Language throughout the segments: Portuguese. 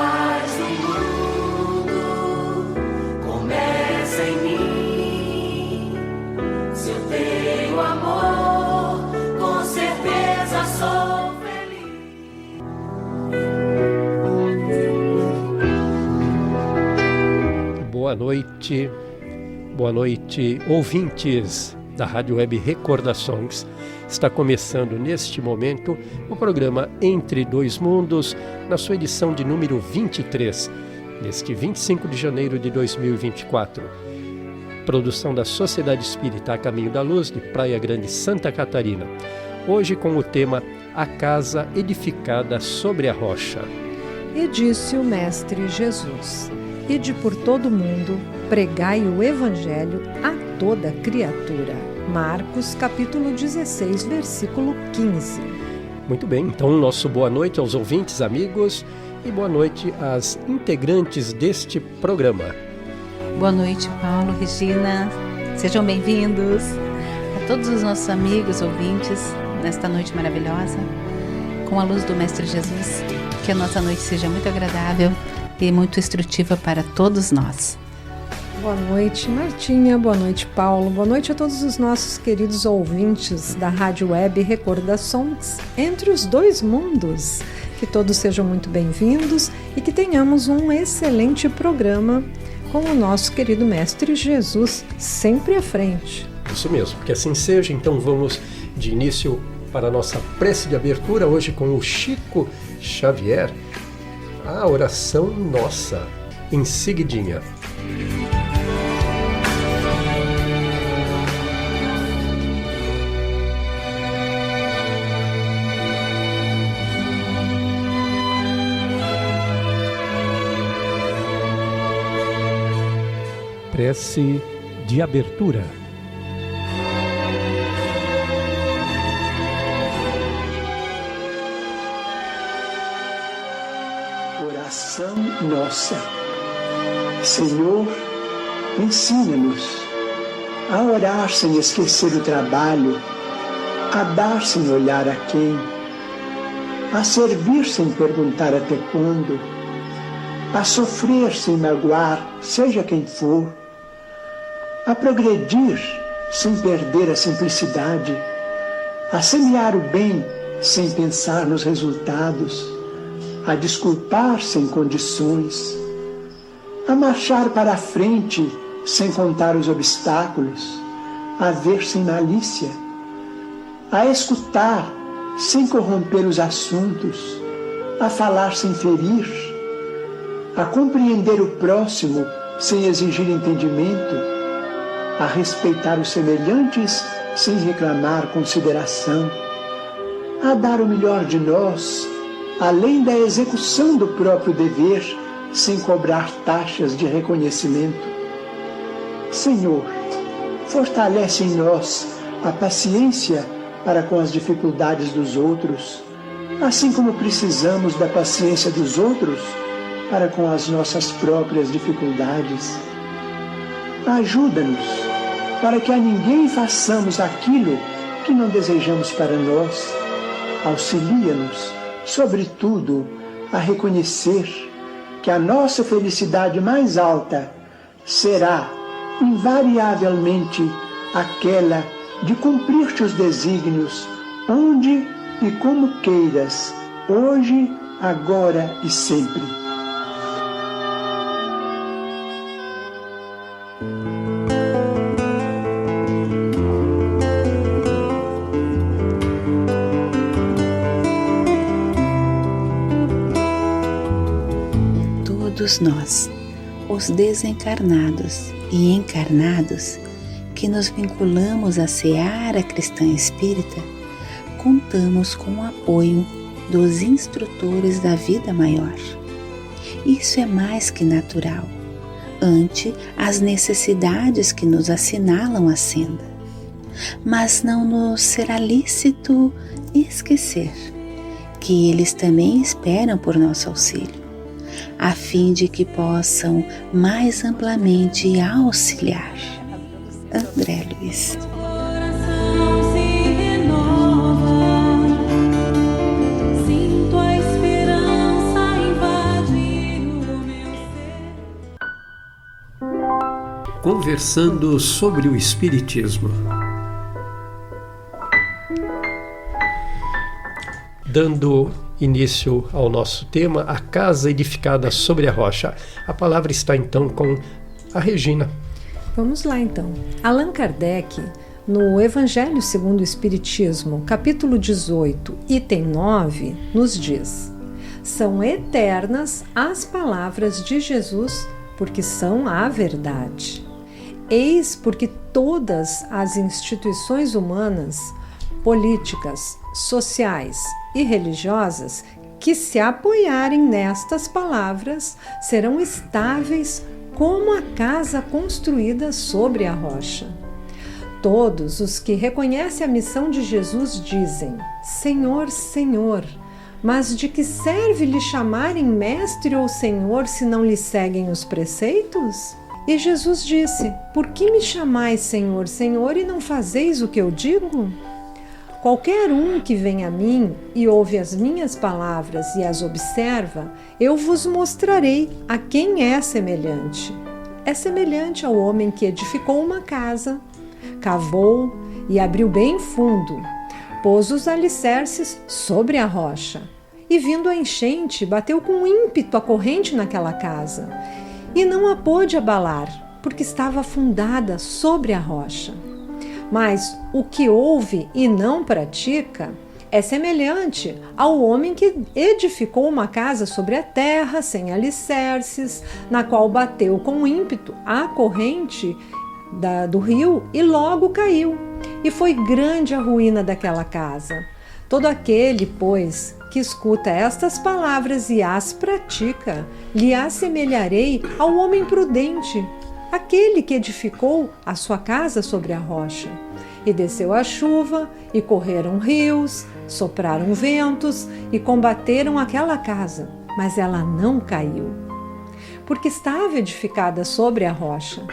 paz do mundo começa em mim. Se eu tenho amor, com certeza sou feliz. Boa noite, ouvintes da Rádio Web Recordações. Está começando neste momento o programa Entre Dois Mundos, na sua edição de número 23, neste 25 de janeiro de 2024. Produção da Sociedade Espírita A Caminho da Luz, de Praia Grande, Santa Catarina. Hoje com o tema A Casa Edificada sobre a Rocha. E disse o Mestre Jesus: Ide por todo mundo, pregai o Evangelho a toda criatura. Marcos, capítulo 16, versículo 15. Muito bem, então nosso boa noite aos ouvintes, amigos, e boa noite às integrantes deste programa. Boa noite, Paulo, Regina, sejam bem-vindos a todos os nossos amigos, ouvintes, nesta noite maravilhosa, com a luz do Mestre Jesus, que a nossa noite seja muito agradável e muito instrutiva para todos nós. Boa noite, Martinha, boa noite, Paulo, boa noite a todos os nossos queridos ouvintes da Rádio Web Recordações Entre os Dois Mundos. Que todos sejam muito bem-vindos e que tenhamos um excelente programa com o nosso querido Mestre Jesus sempre à frente. Isso mesmo, que assim seja. Então vamos de início para a nossa prece de abertura, hoje com o Chico Xavier, a oração nossa, em seguidinha. Prece de abertura. Oração nossa. Senhor, ensina-nos a orar sem esquecer o trabalho, a dar sem olhar a quem, a servir sem perguntar até quando, a sofrer sem magoar, seja quem for, a progredir sem perder a simplicidade, a semear o bem sem pensar nos resultados, a desculpar sem condições, a marchar para a frente sem contar os obstáculos, a ver sem malícia, a escutar sem corromper os assuntos, a falar sem ferir, a compreender o próximo sem exigir entendimento, a respeitar os semelhantes sem reclamar consideração, a dar o melhor de nós, além da execução do próprio dever, sem cobrar taxas de reconhecimento. Senhor, fortalece em nós a paciência para com as dificuldades dos outros, assim como precisamos da paciência dos outros para com as nossas próprias dificuldades. Ajuda-nos para que a ninguém façamos aquilo que não desejamos para nós. Auxilia-nos, sobretudo, a reconhecer que a nossa felicidade mais alta será, invariavelmente, aquela de cumprir teus desígnios, onde e como queiras, hoje, agora e sempre. Todos nós, os desencarnados e encarnados, que nos vinculamos à seara cristã espírita, contamos com o apoio dos instrutores da vida maior. Isso é mais que natural, ante as necessidades que nos assinalam a senda. Mas não nos será lícito esquecer que eles também esperam por nosso auxílio, a fim de que possam mais amplamente auxiliar. André Luiz. conversando sobre o Espiritismo. Dando início ao nosso tema, a casa edificada sobre a rocha. A palavra está então com a Regina. Vamos lá então. Allan Kardec, no Evangelho segundo o Espiritismo, capítulo 18, item 9, nos diz: são eternas as palavras de Jesus, porque são a verdade. Eis porque todas as instituições humanas, políticas, sociais e religiosas que se apoiarem nestas palavras serão estáveis como a casa construída sobre a rocha. Todos os que reconhecem a missão de Jesus dizem: Senhor, Senhor, mas de que serve lhe chamarem mestre ou senhor se não lhe seguem os preceitos? E Jesus disse: por que me chamais Senhor, Senhor e não fazeis o que eu digo? Qualquer um que vem a mim e ouve as minhas palavras e as observa, eu vos mostrarei a quem é semelhante. É semelhante ao homem que edificou uma casa, cavou e abriu bem fundo, pôs os alicerces sobre a rocha, e vindo a enchente, bateu com ímpeto a corrente naquela casa, e não a pôde abalar, porque estava fundada sobre a rocha. Mas o que ouve e não pratica é semelhante ao homem que edificou uma casa sobre a terra, sem alicerces, na qual bateu com ímpeto a corrente do rio e logo caiu. E foi grande a ruína daquela casa. Todo aquele, pois, que escuta estas palavras e as pratica, lhe assemelharei ao homem prudente, aquele que edificou a sua casa sobre a rocha. E desceu a chuva, e correram rios, sopraram ventos, e combateram aquela casa, mas ela não caiu, porque estava edificada sobre a rocha.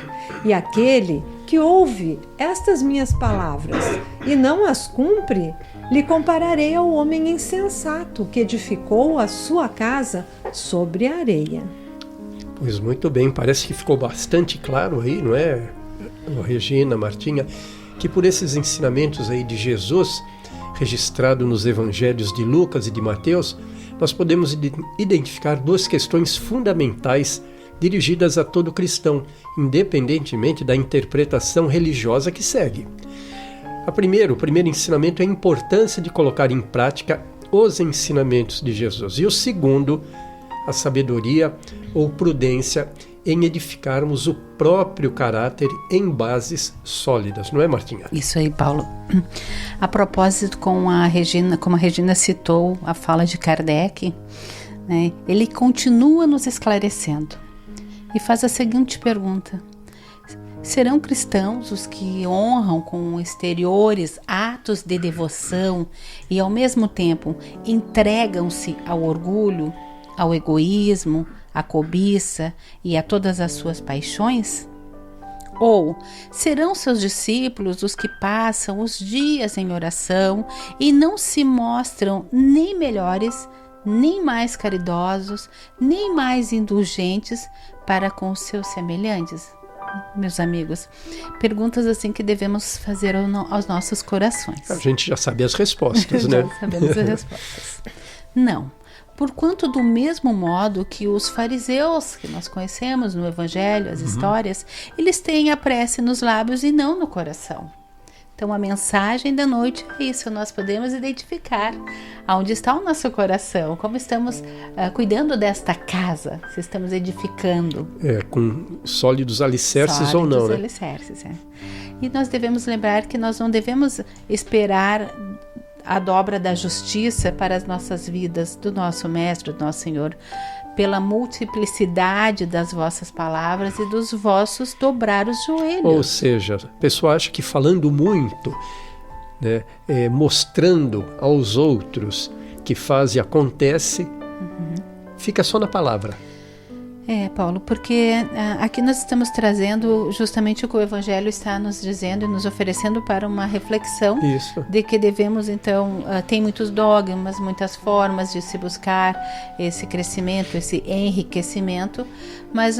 E aquele que ouve estas minhas palavras e não as cumpre, lhe compararei ao homem insensato que edificou a sua casa sobre a areia. Pois muito bem, parece que ficou bastante claro aí, não é, Regina, Martinha, que por esses ensinamentos aí de Jesus, registrado nos evangelhos de Lucas e de Mateus, nós podemos identificar duas questões fundamentais dirigidas a todo cristão, independentemente da interpretação religiosa que segue. O primeiro ensinamento é a importância de colocar em prática os ensinamentos de Jesus. E o segundo, a sabedoria ou prudência em edificarmos o próprio caráter em bases sólidas, não é, Martinha? Isso aí, Paulo. A propósito, como a Regina citou a fala de Kardec, né, ele continua nos esclarecendo e faz a seguinte pergunta: serão cristãos os que honram com exteriores atos de devoção e ao mesmo tempo entregam-se ao orgulho, ao egoísmo, à cobiça e a todas as suas paixões? Ou serão seus discípulos os que passam os dias em oração e não se mostram nem melhores, nem mais caridosos, nem mais indulgentes para com os seus semelhantes? Meus amigos, perguntas assim que devemos fazer aos nossos corações. A gente já sabe as respostas, né? Já sabemos as respostas. Não. Porquanto do mesmo modo que os fariseus, que nós conhecemos no Evangelho, as histórias, eles têm a prece nos lábios e não no coração. Então a mensagem da noite é isso, nós podemos identificar aonde está o nosso coração, como estamos cuidando desta casa, se estamos edificando. Com sólidos alicerces ou não, né? Alicerces, E nós devemos lembrar que nós não devemos esperar a dobra da justiça para as nossas vidas, do nosso Mestre, do nosso Senhor, pela multiplicidade das vossas palavras e dos vossos dobrar os joelhos. Ou seja, a pessoa acha que falando muito, né, mostrando aos outros que faz e acontece, fica só na palavra. Paulo, porque aqui nós estamos trazendo justamente o que o Evangelho está nos dizendo e nos oferecendo para uma reflexão. Isso. De que devemos, então, tem muitos dogmas, muitas formas de se buscar esse crescimento, esse enriquecimento, mas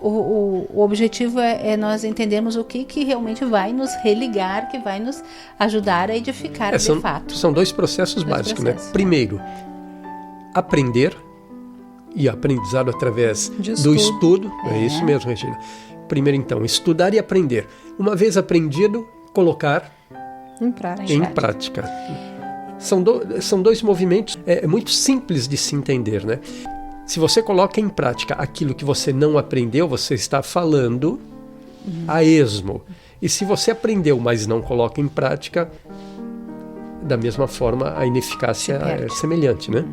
o objetivo é nós entendermos o que realmente vai nos religar, que vai nos ajudar a edificar de fato. São dois processos básicos, né? Primeiro, aprender, e aprendizado através do estudo. É isso mesmo, Regina. Primeiro, então, estudar e aprender. Uma vez aprendido, colocar em prática. São dois movimentos muito simples de se entender, né? Se você coloca em prática aquilo que você não aprendeu, você está falando a esmo. E se você aprendeu, mas não coloca em prática, da mesma forma, a ineficácia é semelhante, né?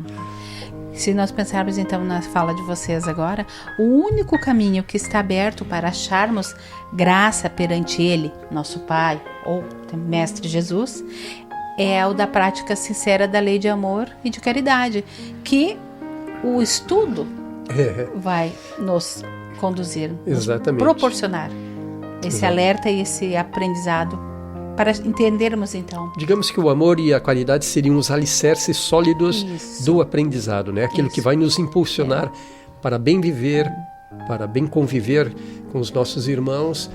Se nós pensarmos então na fala de vocês agora, o único caminho que está aberto para acharmos graça perante Ele, nosso Pai, ou Mestre Jesus, é o da prática sincera da lei de amor e de caridade, que o estudo vai nos conduzir, nos proporcionar esse alerta e esse aprendizado para entendermos então. Digamos que o amor e a caridade seriam os alicerces sólidos do aprendizado, né? Aquilo que vai nos impulsionar para bem viver, para bem conviver com os nossos irmãos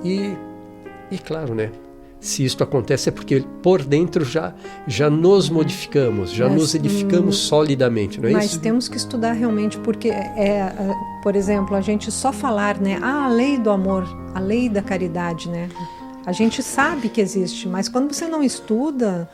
e claro, né? Se isto acontece é porque por dentro já nos modificamos, nos edificamos solidamente, não é isso? Mas temos que estudar realmente, porque por exemplo, a gente só falar, né? A lei do amor, a lei da caridade, né? A gente sabe que existe, mas quando você não estuda,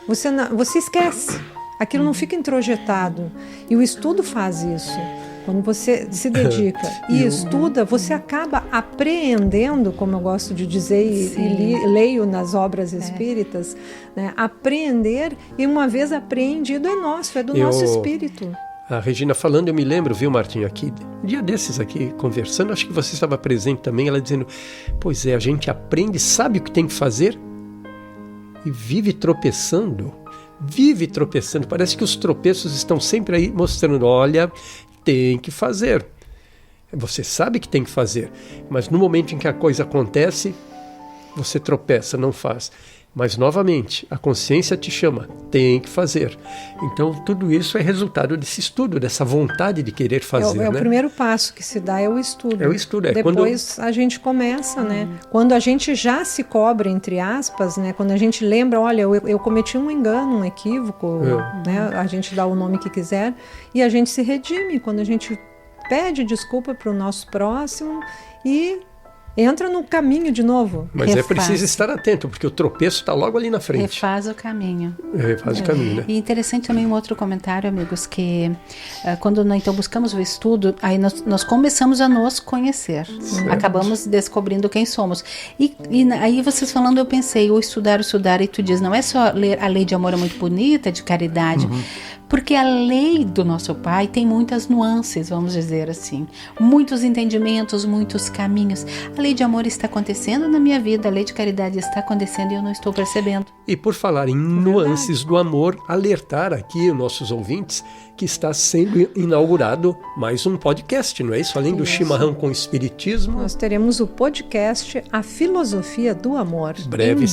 você esquece. Aquilo não fica introjetado. E o estudo faz isso. Quando você se dedica e estuda, você acaba apreendendo, como eu gosto de dizer e leio nas obras espíritas, né? Apreender, e uma vez apreendido é nosso, é do nosso espírito. A Regina falando, eu me lembro, viu, Martinho, aqui, um dia desses aqui, conversando, acho que você estava presente também, ela dizendo, pois é, a gente aprende, sabe o que tem que fazer e vive tropeçando, parece que os tropeços estão sempre aí mostrando, olha, tem que fazer. Você sabe que tem que fazer, mas no momento em que a coisa acontece, você tropeça, não faz. Mas, novamente, a consciência te chama, tem que fazer. Então, tudo isso é resultado desse estudo, dessa vontade de querer fazer. O primeiro passo que se dá é o estudo. É o estudo. Depois a gente começa, né? Quando a gente já se cobra, entre aspas, né? Quando a gente lembra, olha, eu cometi um engano, um equívoco, né? A gente dá o nome que quiser, e a gente se redime. Quando a gente pede desculpa para o nosso próximo e entra no caminho de novo. Mas é preciso estar atento, porque o tropeço está logo ali na frente. Refaz o caminho. Refaz o caminho, né? E interessante também um outro comentário, amigos, que quando nós então buscamos o estudo, aí nós começamos a nos conhecer. Acabamos descobrindo quem somos. E aí vocês falando, eu pensei, o estudar, e tu diz, não é só ler a lei de amor é muito bonita, de caridade, porque a lei do nosso Pai tem muitas nuances, vamos dizer assim, muitos entendimentos, muitos caminhos. A lei de amor está acontecendo na minha vida, a lei de caridade está acontecendo e eu não estou percebendo. E por falar em nuances do amor, alertar aqui os nossos ouvintes que está sendo inaugurado mais um podcast, não é isso? Além do Chimarrão com Espiritismo. Nós teremos o podcast A Filosofia do Amor. Breve,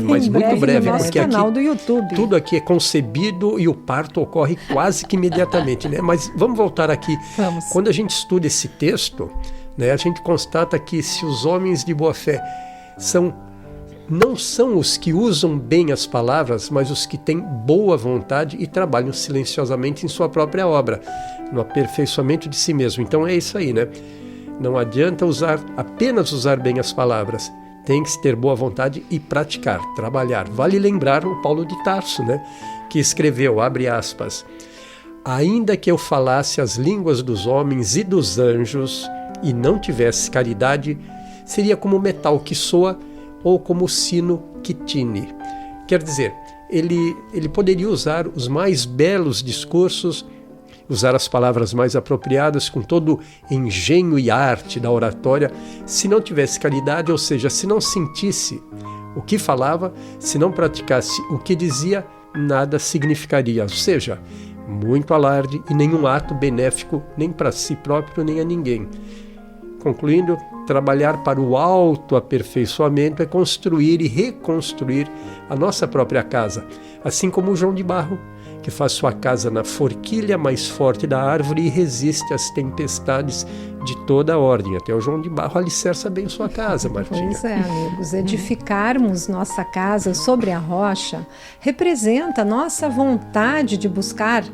mas muito breve. No nosso porque canal aqui, do YouTube. Tudo aqui é concebido e o parto ocorre quase que imediatamente, né? Mas vamos voltar aqui. Vamos. Quando a gente estuda esse texto, né, a gente constata que se os homens de boa fé não são os que usam bem as palavras, mas os que têm boa vontade e trabalham silenciosamente em sua própria obra, no aperfeiçoamento de si mesmo. Então é isso aí, né? Não adianta apenas usar bem as palavras, tem que ter boa vontade e praticar, trabalhar. Vale lembrar o Paulo de Tarso, né? Que escreveu, abre aspas, ainda que eu falasse as línguas dos homens e dos anjos e não tivesse caridade, seria como o metal que soa ou como o sino que tine. Quer dizer, ele poderia usar os mais belos discursos, usar as palavras mais apropriadas com todo engenho e arte da oratória, se não tivesse caridade, ou seja, se não sentisse o que falava, se não praticasse o que dizia, nada significaria. Ou seja, muito alarde e nenhum ato benéfico nem para si próprio nem a ninguém. Concluindo, trabalhar para o autoaperfeiçoamento é construir e reconstruir a nossa própria casa, assim como o João de Barro que faz sua casa na forquilha mais forte da árvore e resiste às tempestades de toda a ordem. Até o João de Barro alicerça bem sua casa, Martinha. Pois é, amigos. Edificarmos nossa casa sobre a rocha representa nossa vontade de buscar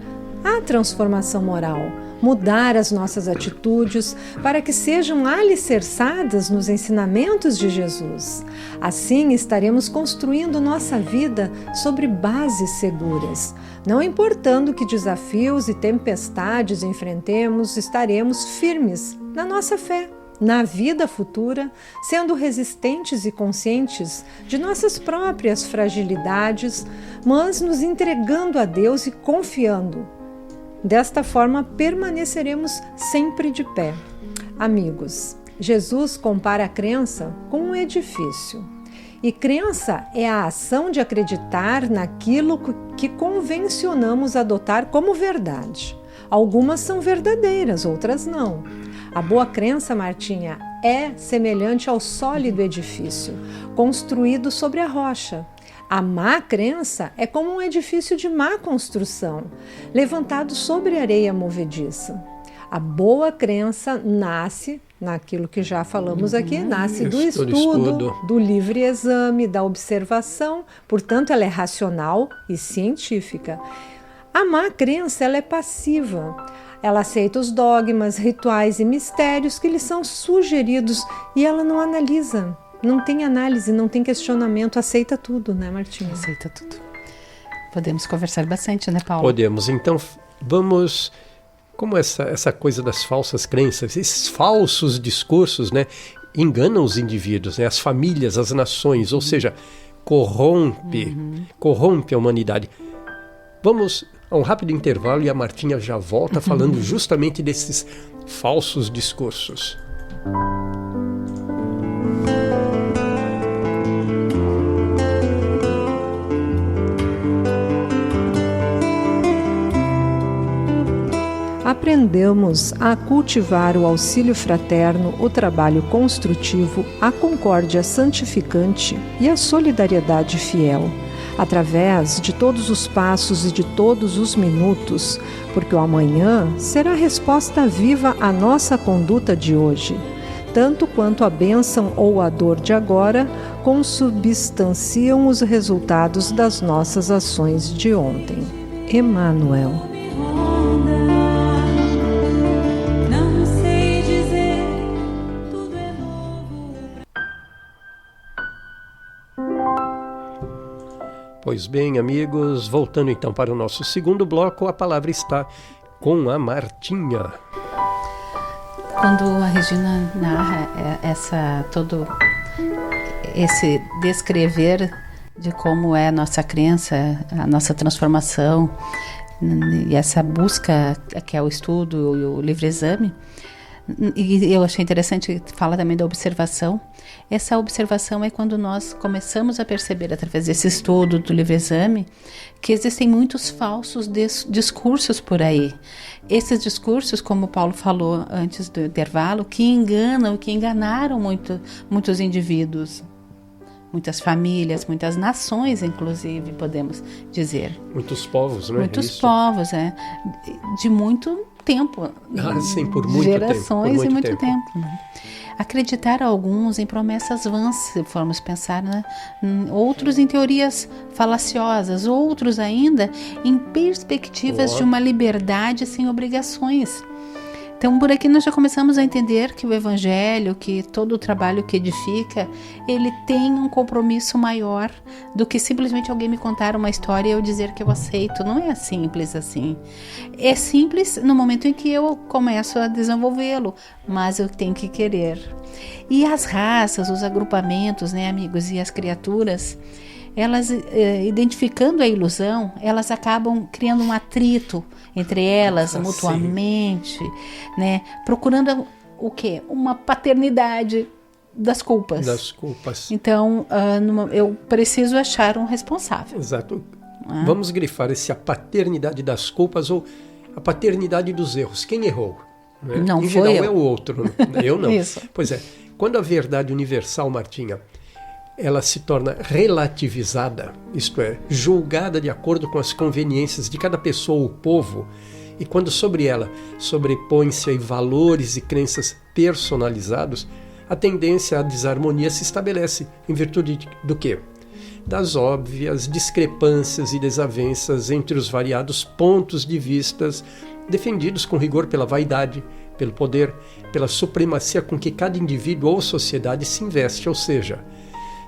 a transformação moral, mudar as nossas atitudes para que sejam alicerçadas nos ensinamentos de Jesus. Assim, estaremos construindo nossa vida sobre bases seguras. Não importando que desafios e tempestades enfrentemos, estaremos firmes na nossa fé, na vida futura, sendo resistentes e conscientes de nossas próprias fragilidades, mas nos entregando a Deus e confiando. Desta forma, permaneceremos sempre de pé. Amigos, Jesus compara a crença com um edifício. E crença é a ação de acreditar naquilo que convencionamos adotar como verdade. Algumas são verdadeiras, outras não. A boa crença, Martinha, é semelhante ao sólido edifício, construído sobre a rocha. A má crença é como um edifício de má construção, levantado sobre areia movediça. A boa crença nasce, naquilo que já falamos aqui, nasce do estudo, do livre exame, da observação, portanto ela é racional e científica. A má crença ela é passiva, ela aceita os dogmas, rituais e mistérios que lhe são sugeridos e ela não analisa. Não tem análise, não tem questionamento, aceita tudo, né, Martinha? Aceita tudo. Podemos conversar bastante, né, Paulo? Podemos. Então, vamos... Como essa coisa das falsas crenças, esses falsos discursos, né, enganam os indivíduos, né, as famílias, as nações, ou seja, corrompe a humanidade. Vamos a um rápido intervalo e a Martinha já volta falando justamente desses falsos discursos. Aprendamos a cultivar o auxílio fraterno, o trabalho construtivo, a concórdia santificante e a solidariedade fiel, através de todos os passos e de todos os minutos, porque o amanhã será resposta viva à nossa conduta de hoje, tanto quanto a bênção ou a dor de agora consubstanciam os resultados das nossas ações de ontem. Emmanuel. Pois bem, amigos, voltando então para o nosso segundo bloco, a palavra está com a Martinha. Quando a Regina narra todo esse descrever de como é a nossa crença, a nossa transformação e essa busca que é o estudo e o livre exame, e eu achei interessante que fala também da observação. Essa observação é quando nós começamos a perceber, através desse estudo do livre exame, que existem muitos falsos discursos por aí. Esses discursos, como o Paulo falou antes do intervalo, que enganam, que enganaram muitos indivíduos, muitas famílias, muitas nações, inclusive, podemos dizer. Muitos povos, né? Muitos povos, de muito tempo. Sim, por muito gerações tempo. E muito tempo. Né? Acreditar alguns em promessas vãs, se formos pensar, né? Outros em teorias falaciosas, outros ainda em perspectivas de uma liberdade sem obrigações. Então, por aqui nós já começamos a entender que o Evangelho, que todo o trabalho que edifica, ele tem um compromisso maior do que simplesmente alguém me contar uma história e eu dizer que eu aceito. Não é simples assim. É simples no momento em que eu começo a desenvolvê-lo, mas eu tenho que querer. E as raças, os agrupamentos, né, amigos, e as criaturas, elas, identificando a ilusão, elas acabam criando um atrito entre elas, mutuamente, né? Procurando o quê? Uma paternidade das culpas. Das culpas. Então, eu preciso achar um responsável. Exato. Vamos grifar a paternidade das culpas ou a paternidade dos erros. Quem errou? Né? Não em foi geral eu. É o outro. Eu não. Isso. Pois é. Quando a verdade universal, Martinha, ela se torna relativizada, isto é, julgada de acordo com as conveniências de cada pessoa ou povo, e quando sobre ela sobrepõem-se aí valores e crenças personalizados, a tendência à desarmonia se estabelece em virtude do quê? Das óbvias discrepâncias e desavenças entre os variados pontos de vistas defendidos com rigor pela vaidade, pelo poder, pela supremacia com que cada indivíduo ou sociedade se investe, ou seja,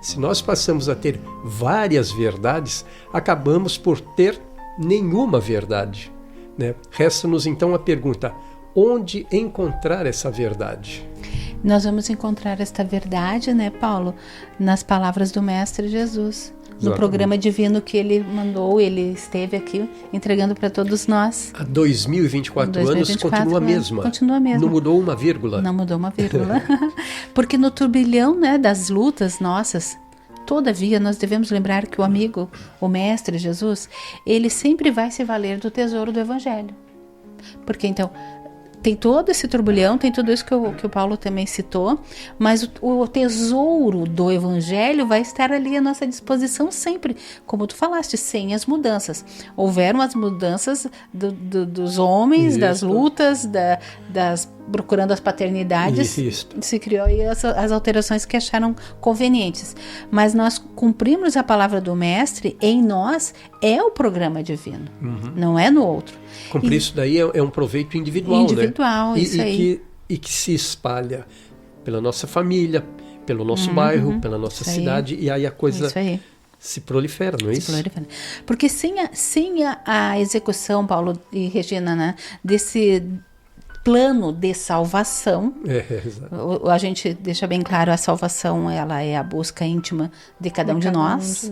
se nós passamos a ter várias verdades, acabamos por ter nenhuma verdade, né? Resta-nos então a pergunta, onde encontrar essa verdade? Nós vamos encontrar esta verdade, né, Paulo, nas palavras do Mestre Jesus. No programa divino que ele mandou, ele esteve aqui entregando para todos nós. Há 2024 anos continua a mesma. Continua a mesma. Não mudou uma vírgula. Não mudou uma vírgula. Porque no turbilhão, né, das lutas nossas, todavia nós devemos lembrar que o amigo, o Mestre Jesus, ele sempre vai se valer do tesouro do Evangelho. Porque então tem todo esse turbilhão, tem tudo isso que o Paulo também citou, mas o tesouro do Evangelho vai estar ali à nossa disposição sempre, como tu falaste, sem as mudanças. Houveram as mudanças dos homens, isso, das lutas, procurando as paternidades, isso. Se criou aí as alterações que acharam convenientes. Mas nós cumprimos a palavra do Mestre, em nós é o programa divino, não é no outro. Cumprir isso daí é um proveito individual, né? Isso aí. E que se espalha pela nossa família, pelo nosso bairro, pela nossa cidade, e aí a coisa se prolifera, não é isso? Porque sem a execução, Paulo e Regina, né, desse plano de salvação, a gente deixa bem claro, a salvação ela é a busca íntima de cada um de nós.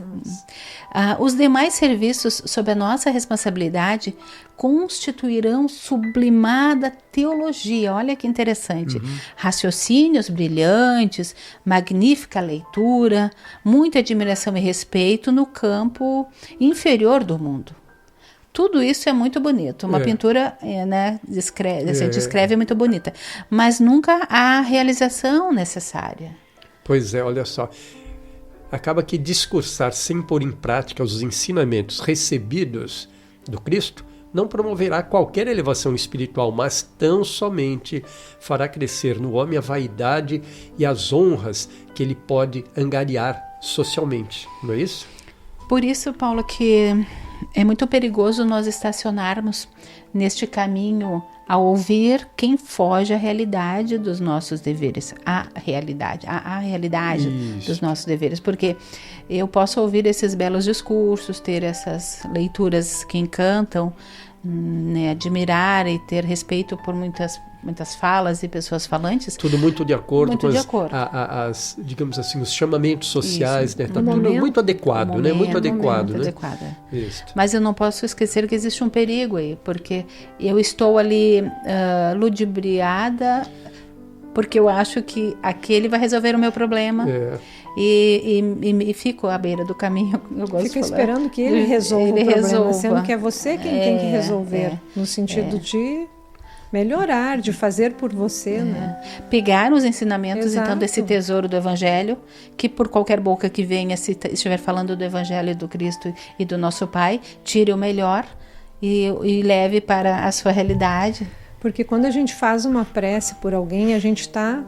Os demais serviços sob a nossa responsabilidade constituirão sublimada teologia, olha que interessante, raciocínios brilhantes, magnífica leitura, muita admiração e respeito no campo inferior do mundo. Tudo isso é muito bonito. Uma pintura, né, descreve é muito bonita. Mas nunca há realização necessária. Pois é, olha só. Acaba que discursar sem pôr em prática os ensinamentos recebidos do Cristo não promoverá qualquer elevação espiritual, mas tão somente fará crescer no homem a vaidade e as honras que ele pode angariar socialmente. Não é isso? Por isso, Paulo, que é muito perigoso nós estacionarmos neste caminho a ouvir quem foge à realidade dos nossos deveres, a realidade dos nossos deveres, porque eu posso ouvir esses belos discursos, ter essas leituras que encantam, né, admirar e ter respeito por muitas falas e pessoas falantes. Tudo muito de acordo com as digamos assim, os chamamentos sociais, né? Tá tudo muito adequado, né? Muito adequado, né? Isso. Mas eu não posso esquecer que existe um perigo aí, porque eu estou ali ludibriada, porque eu acho que aquele vai resolver o meu problema. E fico à beira do caminho. Eu gosto Fica esperando que ele resolva o problema, sendo que é você quem tem que resolver, no sentido de melhorar, de fazer por você, né? Pegar os ensinamentos, então, desse tesouro do Evangelho, que por qualquer boca que venha, se estiver falando do Evangelho do Cristo e do nosso Pai, tire o melhor e leve para a sua realidade. Porque quando a gente faz uma prece por alguém, a gente está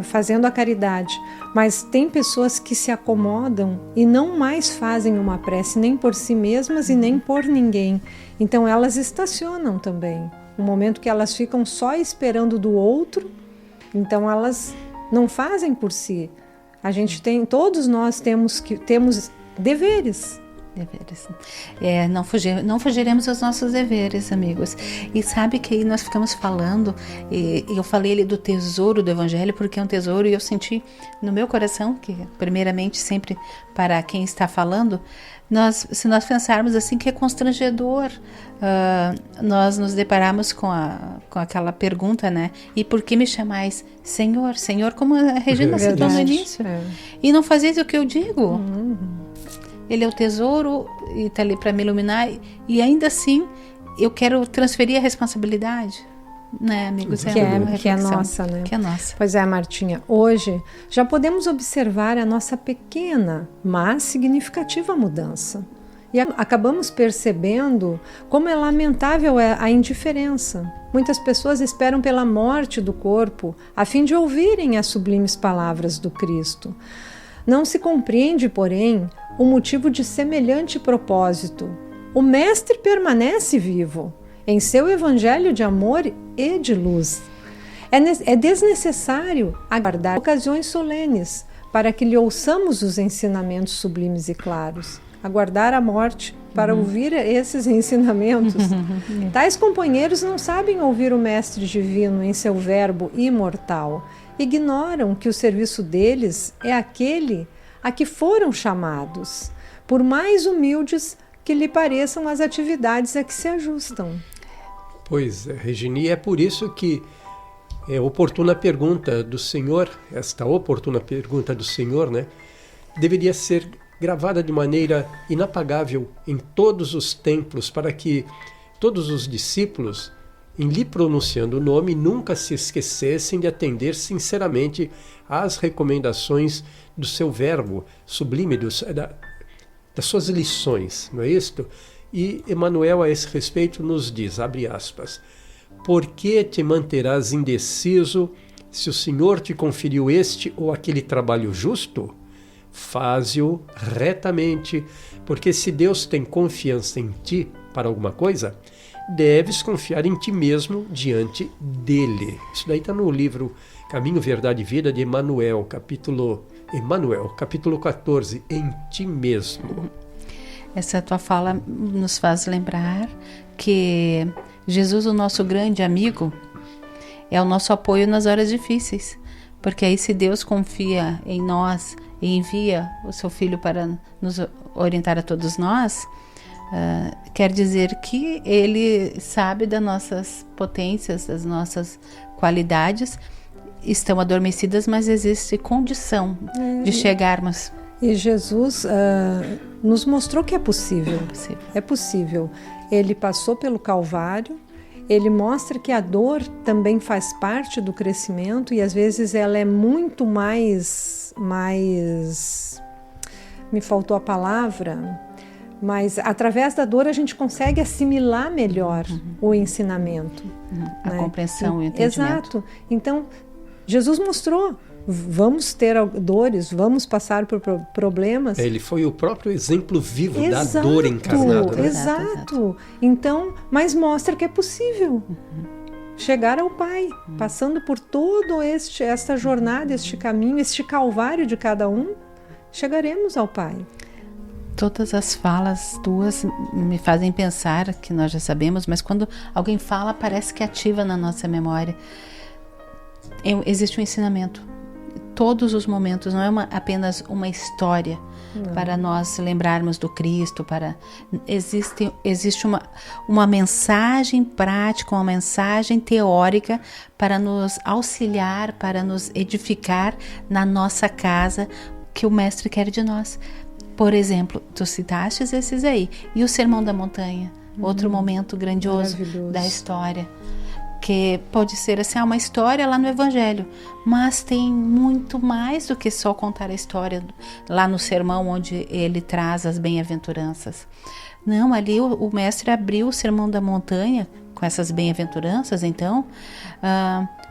fazendo a caridade. Mas tem pessoas que se acomodam e não mais fazem uma prece nem por si mesmas e nem por ninguém. Então elas estacionam também. Um momento que elas ficam só esperando do outro, então elas não fazem por si. Todos nós temos deveres. Não fugiremos aos nossos deveres, amigos. E sabe que aí nós ficamos falando, e eu falei ali do tesouro do Evangelho, porque é um tesouro, e eu senti no meu coração, que primeiramente sempre para quem está falando, se nós pensarmos assim, que é constrangedor, nós nos deparamos com aquela pergunta, né? E por que me chamais Senhor? Senhor, como a Regina citou no início. E não fazeis o que eu digo. Ele é o tesouro e está ali para me iluminar, e ainda assim eu quero transferir a responsabilidade. né, amigos? Que é nossa, né? Que é nossa. Pois é, Martinha. Hoje já podemos observar a nossa pequena, mas significativa mudança. E acabamos percebendo como é lamentável a indiferença. Muitas pessoas esperam pela morte do corpo a fim de ouvirem as sublimes palavras do Cristo. Não se compreende, porém, o motivo de semelhante propósito. O Mestre permanece vivo em seu evangelho de amor e de luz. É desnecessário aguardar ocasiões solenes para que lhe ouçamos os ensinamentos sublimes e claros. Aguardar a morte para ouvir esses ensinamentos. Tais companheiros não sabem ouvir o Mestre Divino em seu verbo imortal. Ignoram que o serviço deles é aquele a que foram chamados, por mais humildes que lhe pareçam as atividades a que se ajustam. Pois é, Regina, e é por isso que é oportuna pergunta do Senhor, esta oportuna pergunta do Senhor, né, deveria ser gravada de maneira inapagável em todos os templos, para que todos os discípulos, em lhe pronunciando o nome, nunca se esquecessem de atender sinceramente às recomendações do seu verbo sublime, das suas lições, não é isto? E Emmanuel, a esse respeito, nos diz, abre aspas, por que te manterás indeciso se o Senhor te conferiu este ou aquele trabalho justo? Faze-o retamente, porque se Deus tem confiança em ti para alguma coisa, deves confiar em ti mesmo diante dele. Isso daí está no livro Caminho, Verdade e Vida de Emmanuel, capítulo 14, em ti mesmo. Essa tua fala nos faz lembrar que Jesus, o nosso grande amigo, é o nosso apoio nas horas difíceis, porque aí se Deus confia em nós e envia o seu Filho para nos orientar a todos nós, quer dizer que Ele sabe das nossas potências, das nossas qualidades, estão adormecidas, mas existe condição de chegarmos. E Jesus nos mostrou que é possível. É possível. Ele passou pelo Calvário, ele mostra que a dor também faz parte do crescimento e às vezes ela é muito mais me faltou a palavra, mas através da dor a gente consegue assimilar melhor o ensinamento. A compreensão e o entendimento. Exato. Então, Jesus mostrou, vamos ter dores, vamos passar por problemas. Ele foi o próprio exemplo vivo da dor encarnada. Né? Exato. Então, mas mostra que é possível chegar ao Pai, passando por todo esta jornada, este caminho, este calvário de cada um, chegaremos ao Pai. Todas as falas tuas me fazem pensar, que nós já sabemos, mas quando alguém fala, parece que ativa na nossa memória. Existe um ensinamento. Todos os momentos, não é apenas uma história para nós lembrarmos do Cristo. Existe uma mensagem prática, uma mensagem teórica para nos auxiliar, para nos edificar na nossa casa, que o Mestre quer de nós. Por exemplo, tu citaste esses aí. E o Sermão da Montanha, outro momento grandioso da história. Que pode ser assim, uma história lá no Evangelho, mas tem muito mais do que só contar a história lá no sermão onde ele traz as bem-aventuranças. Não, ali o Mestre abriu o Sermão da Montanha com essas bem-aventuranças, então,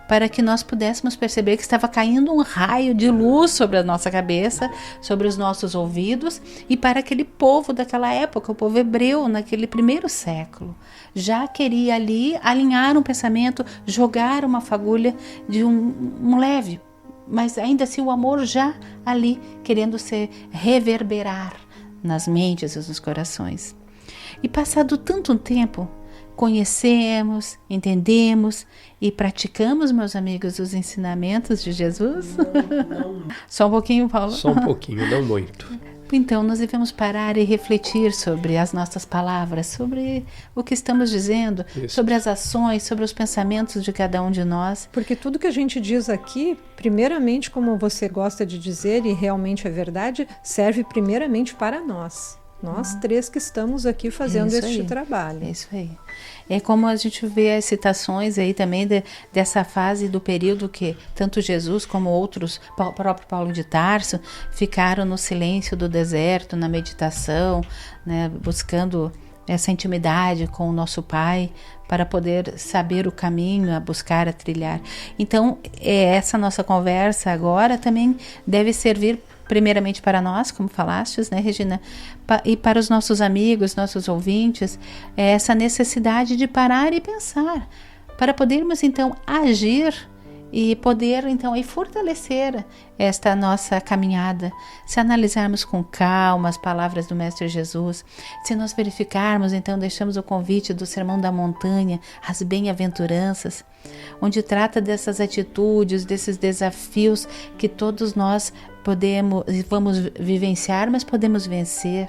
para que nós pudéssemos perceber que estava caindo um raio de luz sobre a nossa cabeça, sobre os nossos ouvidos, e para aquele povo daquela época, o povo hebreu, naquele primeiro século, já queria ali alinhar um pensamento, jogar uma fagulha de um leve, mas ainda assim o amor já ali querendo se reverberar nas mentes e nos corações. E passado tanto tempo, conhecemos, entendemos e praticamos, meus amigos, os ensinamentos de Jesus? Não. Só um pouquinho, Paulo? Só um pouquinho, não muito. Então, nós devemos parar e refletir sobre as nossas palavras, sobre o que estamos dizendo, sobre as ações, sobre os pensamentos de cada um de nós. Porque tudo que a gente diz aqui, primeiramente, como você gosta de dizer, e realmente é verdade, serve primeiramente para nós. Nós três que estamos aqui fazendo este trabalho. É isso aí. É como a gente vê as citações aí também dessa fase do período que tanto Jesus como outros, o próprio Paulo de Tarso, ficaram no silêncio do deserto, na meditação, né, buscando essa intimidade com o nosso Pai, para poder saber o caminho, a buscar, a trilhar. Então, essa nossa conversa agora também deve servir primeiramente para nós, como falastes, né, Regina, e para os nossos amigos, nossos ouvintes, essa necessidade de parar e pensar, para podermos então agir e poder então aí fortalecer esta nossa caminhada. Se analisarmos com calma as palavras do Mestre Jesus, se nós verificarmos, então deixamos o convite do Sermão da Montanha, as bem-aventuranças, onde trata dessas atitudes, desses desafios que todos nós vamos vivenciar, mas podemos vencer.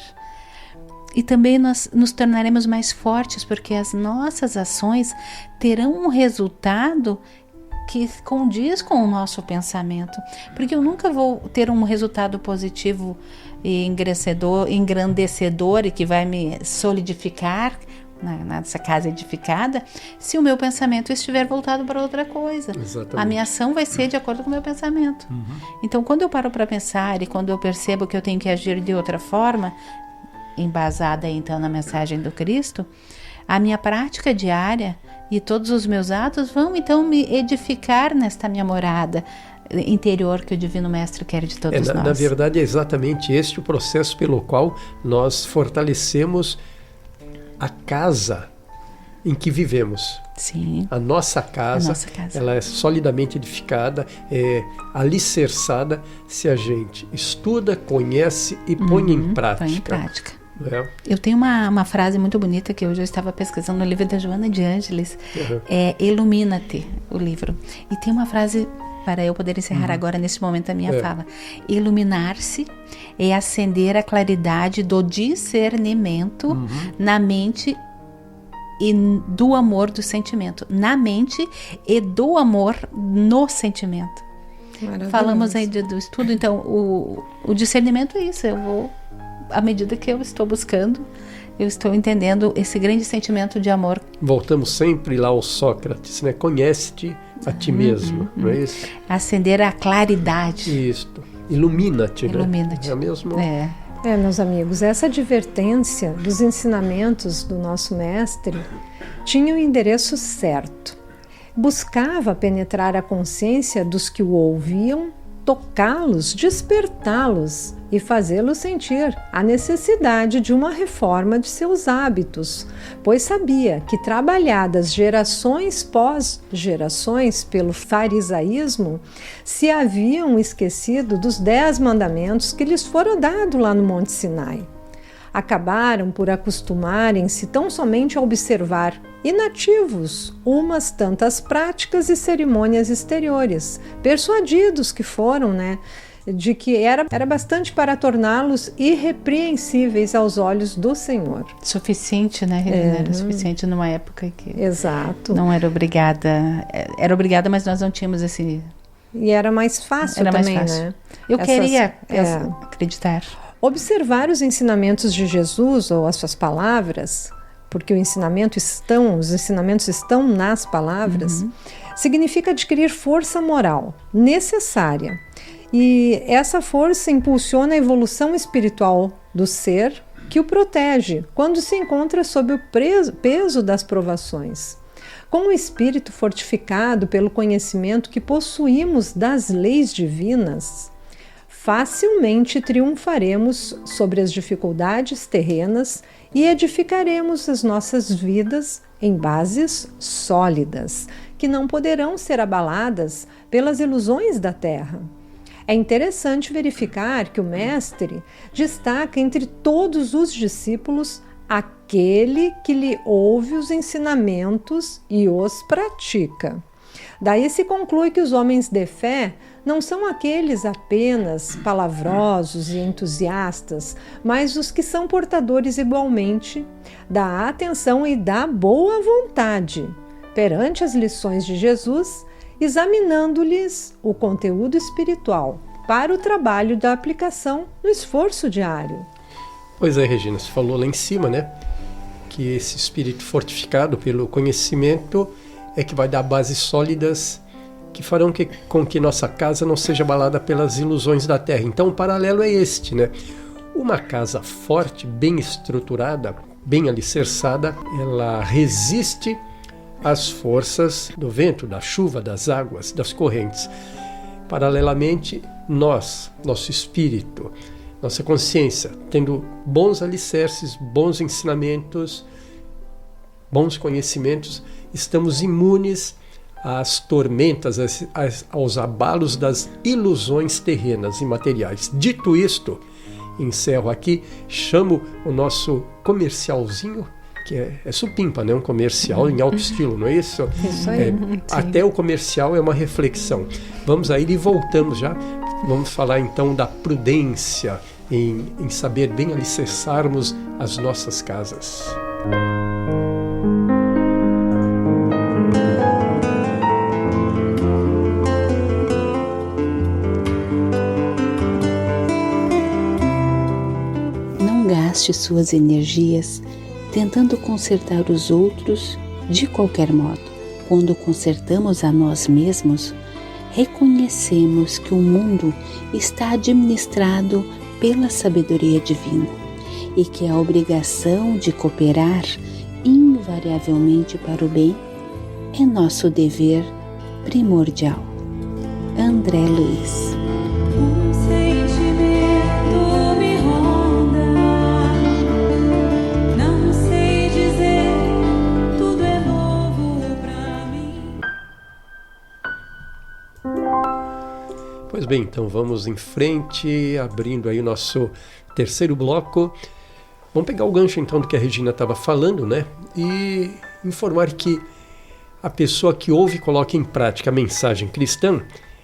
E também nós nos tornaremos mais fortes, porque as nossas ações terão um resultado que condiz com o nosso pensamento, porque eu nunca vou ter um resultado positivo e engrandecedor e que vai me solidificar nessa casa edificada, se o meu pensamento estiver voltado para outra coisa. Exatamente. A minha ação vai ser de acordo com o meu pensamento. Então, quando eu paro para pensar e quando eu percebo que eu tenho que agir de outra forma, embasada então na mensagem do Cristo, a minha prática diária e todos os meus atos vão então me edificar nesta minha morada interior que o Divino Mestre quer de todos nós. Na verdade, é exatamente este o processo pelo qual nós fortalecemos a casa em que vivemos. Sim. A nossa casa, ela é solidamente edificada, é alicerçada se a gente estuda, conhece e põe em prática. Põe em prática. É. Eu tenho uma frase muito bonita que hoje eu estava pesquisando no livro da Joana de Ângeles, é Ilumina-te, o livro. E tem uma frase, para eu poder encerrar agora nesse momento da minha fala: iluminar-se é acender a claridade do discernimento na mente e do amor do sentimento. Na mente e do amor no sentimento. Falamos aí do estudo, então o discernimento é isso, eu vou... À medida que eu estou buscando, eu estou entendendo esse grande sentimento de amor. Voltamos sempre lá ao Sócrates, né? Conhece-te a ti mesmo, não é isso? Acender a claridade. Isso. Ilumina-te, né? Ilumina-te. É mesmo? Meus amigos, essa advertência dos ensinamentos do nosso mestre tinha o endereço certo. Buscava penetrar a consciência dos que o ouviam, tocá-los, despertá-los e fazê-los sentir a necessidade de uma reforma de seus hábitos, pois sabia que, trabalhadas gerações pós gerações pelo farisaísmo, se haviam esquecido dos 10 mandamentos que lhes foram dados lá no Monte Sinai. Acabaram por acostumarem-se tão somente a observar, inativos, umas tantas práticas e cerimônias exteriores, persuadidos que foram, de que era bastante para torná-los irrepreensíveis aos olhos do Senhor. Suficiente, né, Regina? Era suficiente numa época que Exato. Não era obrigada. Era obrigada, mas nós não tínhamos esse... E era mais fácil também, né? Eu queria acreditar. Observar os ensinamentos de Jesus ou as suas palavras, porque os ensinamentos estão nas palavras, significa adquirir força moral necessária. E essa força impulsiona a evolução espiritual do ser, que o protege quando se encontra sob o peso das provações. Com o espírito fortificado pelo conhecimento que possuímos das leis divinas, facilmente triunfaremos sobre as dificuldades terrenas e edificaremos as nossas vidas em bases sólidas, que não poderão ser abaladas pelas ilusões da terra. É interessante verificar que o Mestre destaca entre todos os discípulos aquele que lhe ouve os ensinamentos e os pratica. Daí se conclui que os homens de fé não são aqueles apenas palavrosos e entusiastas, mas os que são portadores igualmente da atenção e da boa vontade perante as lições de Jesus, examinando-lhes o conteúdo espiritual para o trabalho da aplicação no esforço diário. Pois é, Regina, você falou lá em cima, né? que esse espírito fortificado pelo conhecimento é que vai dar bases sólidas que farão com que nossa casa não seja abalada pelas ilusões da terra. Então o paralelo é este, né? Uma casa forte, bem estruturada, bem alicerçada, ela resiste às forças do vento, da chuva, das águas, das correntes. Paralelamente, nosso espírito, nossa consciência, tendo bons alicerces, bons ensinamentos, bons conhecimentos, estamos imunes às tormentas, aos abalos das ilusões terrenas e materiais. Dito isto, encerro aqui, chamo o nosso comercialzinho, que é supimpa, né? Um comercial em alto estilo, não é isso? Isso aí. Até o comercial é uma reflexão. Vamos aí e voltamos já. Vamos falar então da prudência em saber bem alicerçarmos as nossas casas. Não gaste suas energias tentando consertar os outros de qualquer modo. Quando consertamos a nós mesmos, reconhecemos que o mundo está administrado pela sabedoria divina e que a obrigação de cooperar invariavelmente para o bem é nosso dever primordial. André Luiz. Um sentimento me ronda, não sei dizer, tudo é novo pra mim. Pois bem, então vamos em frente, abrindo aí o nosso terceiro bloco. Vamos pegar o gancho então do que a Regina estava falando, né? E informar que a pessoa que ouve e coloca em prática a mensagem cristã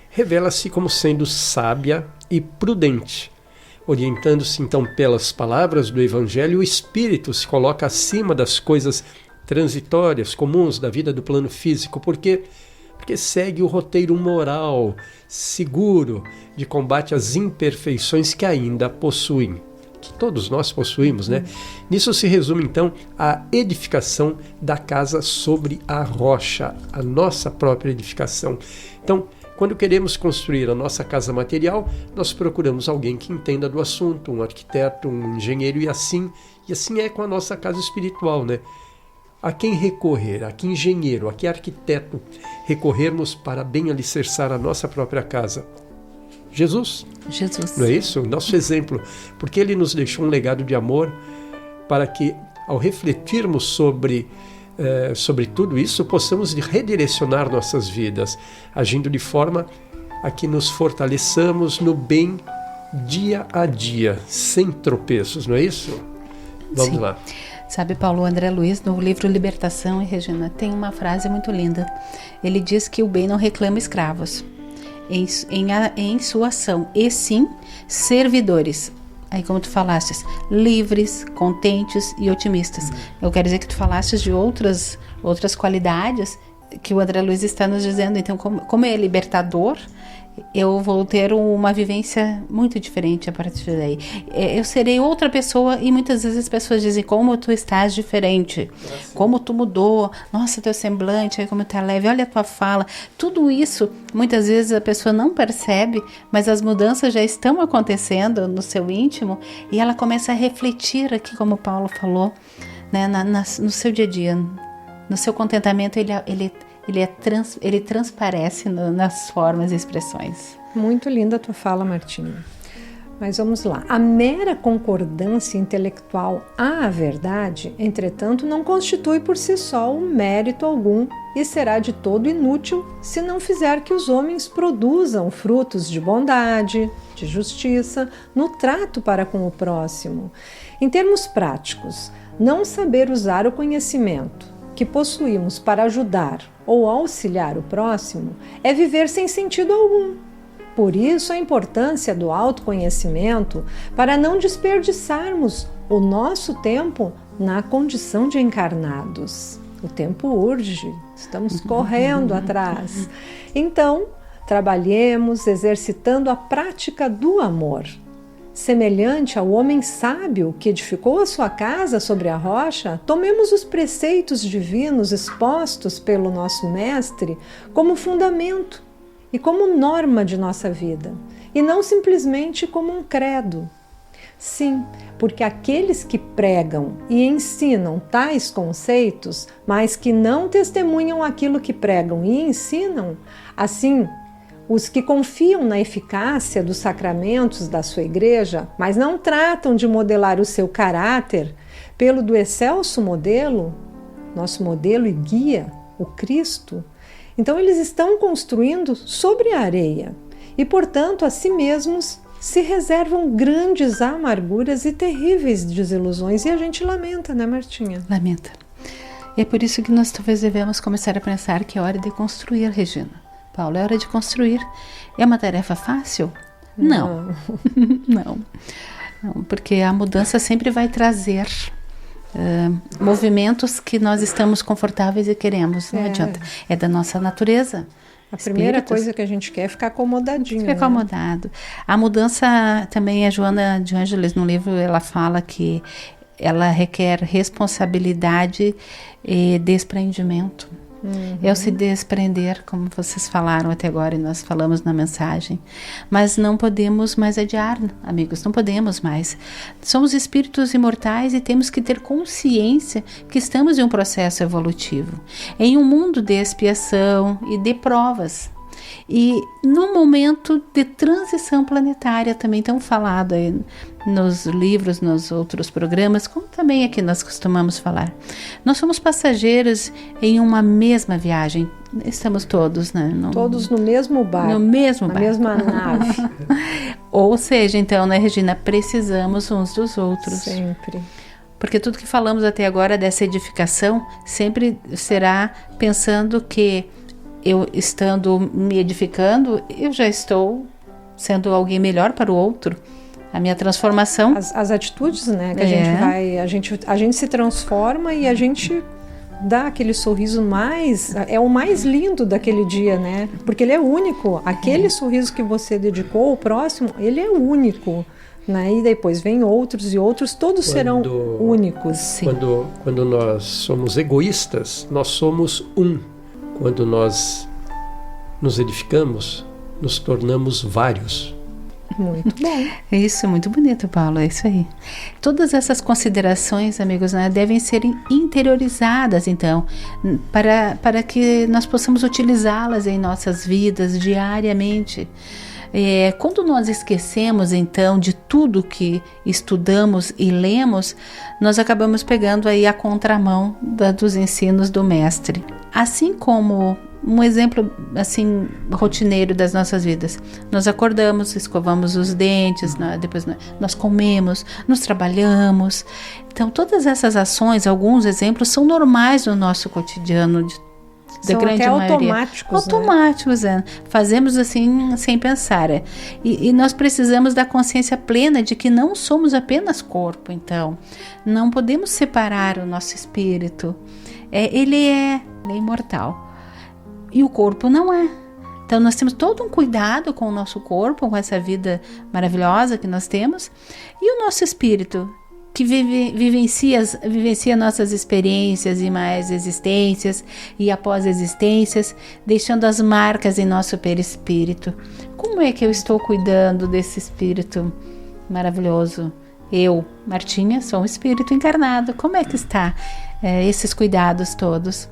revela-se como sendo sábia e prudente. Orientando-se então pelas palavras do Evangelho, o espírito se coloca acima das coisas transitórias, comuns da vida do plano físico, porque segue o roteiro moral, seguro, de combate às imperfeições que ainda possuem, que todos nós possuímos, né? Nisso se resume então a edificação da casa sobre a rocha, a nossa própria edificação. Então, quando queremos construir a nossa casa material, nós procuramos alguém que entenda do assunto, um arquiteto, um engenheiro, e assim é com a nossa casa espiritual, né? A quem recorrer, a que engenheiro, a que arquiteto recorrermos para bem alicerçar a nossa própria casa? Jesus. Não é isso? Nosso exemplo. Porque ele nos deixou um legado de amor para que, ao refletirmos sobre tudo isso, possamos redirecionar nossas vidas, agindo de forma a que nos fortaleçamos no bem dia a dia, sem tropeços, não é isso? Vamos lá. Sabe, Paulo, André Luiz, no livro Libertação, e Regina, tem uma frase muito linda. Ele diz que o bem não reclama escravos em sua ação, e sim servidores. Aí, como tu falastes, livres, contentes e otimistas. Eu quero dizer que tu falastes de outras qualidades que o André Luiz está nos dizendo. Então, como é libertador, eu vou ter uma vivência muito diferente a partir daí. Eu serei outra pessoa, e muitas vezes as pessoas dizem: como tu estás diferente, como tu mudou, nossa, teu semblante, como tu é leve, olha a tua fala. Tudo isso, muitas vezes a pessoa não percebe, mas as mudanças já estão acontecendo no seu íntimo, e ela começa a refletir aqui, como o Paulo falou, né, no seu dia a dia, no seu contentamento. Ele transparece nas formas e expressões. Muito linda a tua fala, Martinha. Mas vamos lá. A mera concordância intelectual à verdade, entretanto, não constitui por si só um mérito algum e será de todo inútil se não fizer que os homens produzam frutos de bondade, de justiça, no trato para com o próximo. Em termos práticos, não saber usar o conhecimento que possuímos para ajudar ou auxiliar o próximo é viver sem sentido algum. Por isso, a importância do autoconhecimento para não desperdiçarmos o nosso tempo na condição de encarnados. O tempo urge, estamos correndo atrás. Então, trabalhemos exercitando a prática do amor. semelhante ao homem sábio que edificou a sua casa sobre a rocha, tomemos os preceitos divinos expostos pelo nosso Mestre como fundamento e como norma de nossa vida, e não simplesmente como um credo. Sim, porque aqueles que pregam e ensinam tais conceitos, mas que não testemunham aquilo que pregam e ensinam, assim, os que confiam na eficácia dos sacramentos da sua igreja, mas não tratam de modelar o seu caráter pelo do excelso modelo, nosso modelo e guia, o Cristo, então eles estão construindo sobre a areia e, portanto, a si mesmos se reservam grandes amarguras e terríveis desilusões. E a gente lamenta, né, Martinha? Lamenta. E é por isso que nós talvez devemos começar a pensar que é hora de construir, Regina. Paulo, é hora de construir. É uma tarefa fácil? Não. Não, porque a mudança sempre vai trazer movimentos que nós estamos confortáveis e queremos. Não adianta. É da nossa natureza. A primeira coisa que a gente quer é ficar acomodadinho. Ficar acomodado. A mudança também, a Joana de Ângeles, no livro, ela fala que ela requer responsabilidade e desprendimento. É o se desprender, como vocês falaram até agora e nós falamos na mensagem. Mas não podemos mais adiar, amigos, não podemos mais. Somos espíritos imortais e temos que ter consciência que estamos em um processo evolutivo, em um mundo de expiação e de provas. E num momento de transição planetária, também tão falado aí nos livros, nos outros programas, como também aqui nós costumamos falar. Nós somos passageiros em uma mesma viagem. Estamos todos, né? Todos no mesmo barco. No mesmo barco. Na mesma nave. Ou seja, então, né, Regina, precisamos uns dos outros. Sempre. Porque tudo que falamos até agora dessa edificação sempre será pensando que eu estando me edificando, eu já estou sendo alguém melhor para o outro. A minha transformação... As atitudes, né? Que a gente vai... A gente se transforma e a gente dá aquele sorriso mais... É o mais lindo daquele dia, né? Porque ele é único. Aquele sorriso que você dedicou ao próximo, ele é único. Né? E depois vem outros e outros, todos serão únicos. Sim. Quando nós somos egoístas, nós somos um. Quando nós nos edificamos, nos tornamos vários. Muito bom. Isso, muito bonito, Paulo, é isso aí. Todas essas considerações, amigos, né, devem ser interiorizadas, então, para que nós possamos utilizá-las em nossas vidas diariamente. Quando nós esquecemos, então, de tudo que estudamos e lemos, nós acabamos pegando aí a contramão dos ensinos do Mestre. Assim como um exemplo assim rotineiro das nossas vidas. Nós acordamos, escovamos os dentes, depois nós comemos, nos trabalhamos. Então, todas essas ações, alguns exemplos, são normais no nosso cotidiano da grande até maioria. Automáticos, né? Fazemos assim sem pensar. E nós precisamos da consciência plena de que não somos apenas corpo, então. Não podemos separar o nosso espírito. Ele é imortal. E o corpo não é. Então nós temos todo um cuidado com o nosso corpo, com essa vida maravilhosa que nós temos. E o nosso espírito, que vivencia nossas experiências e mais existências e após existências, deixando as marcas em nosso perispírito. Como é que eu estou cuidando desse espírito maravilhoso? Eu, Martinha, sou um espírito encarnado. Como é que está esses cuidados todos?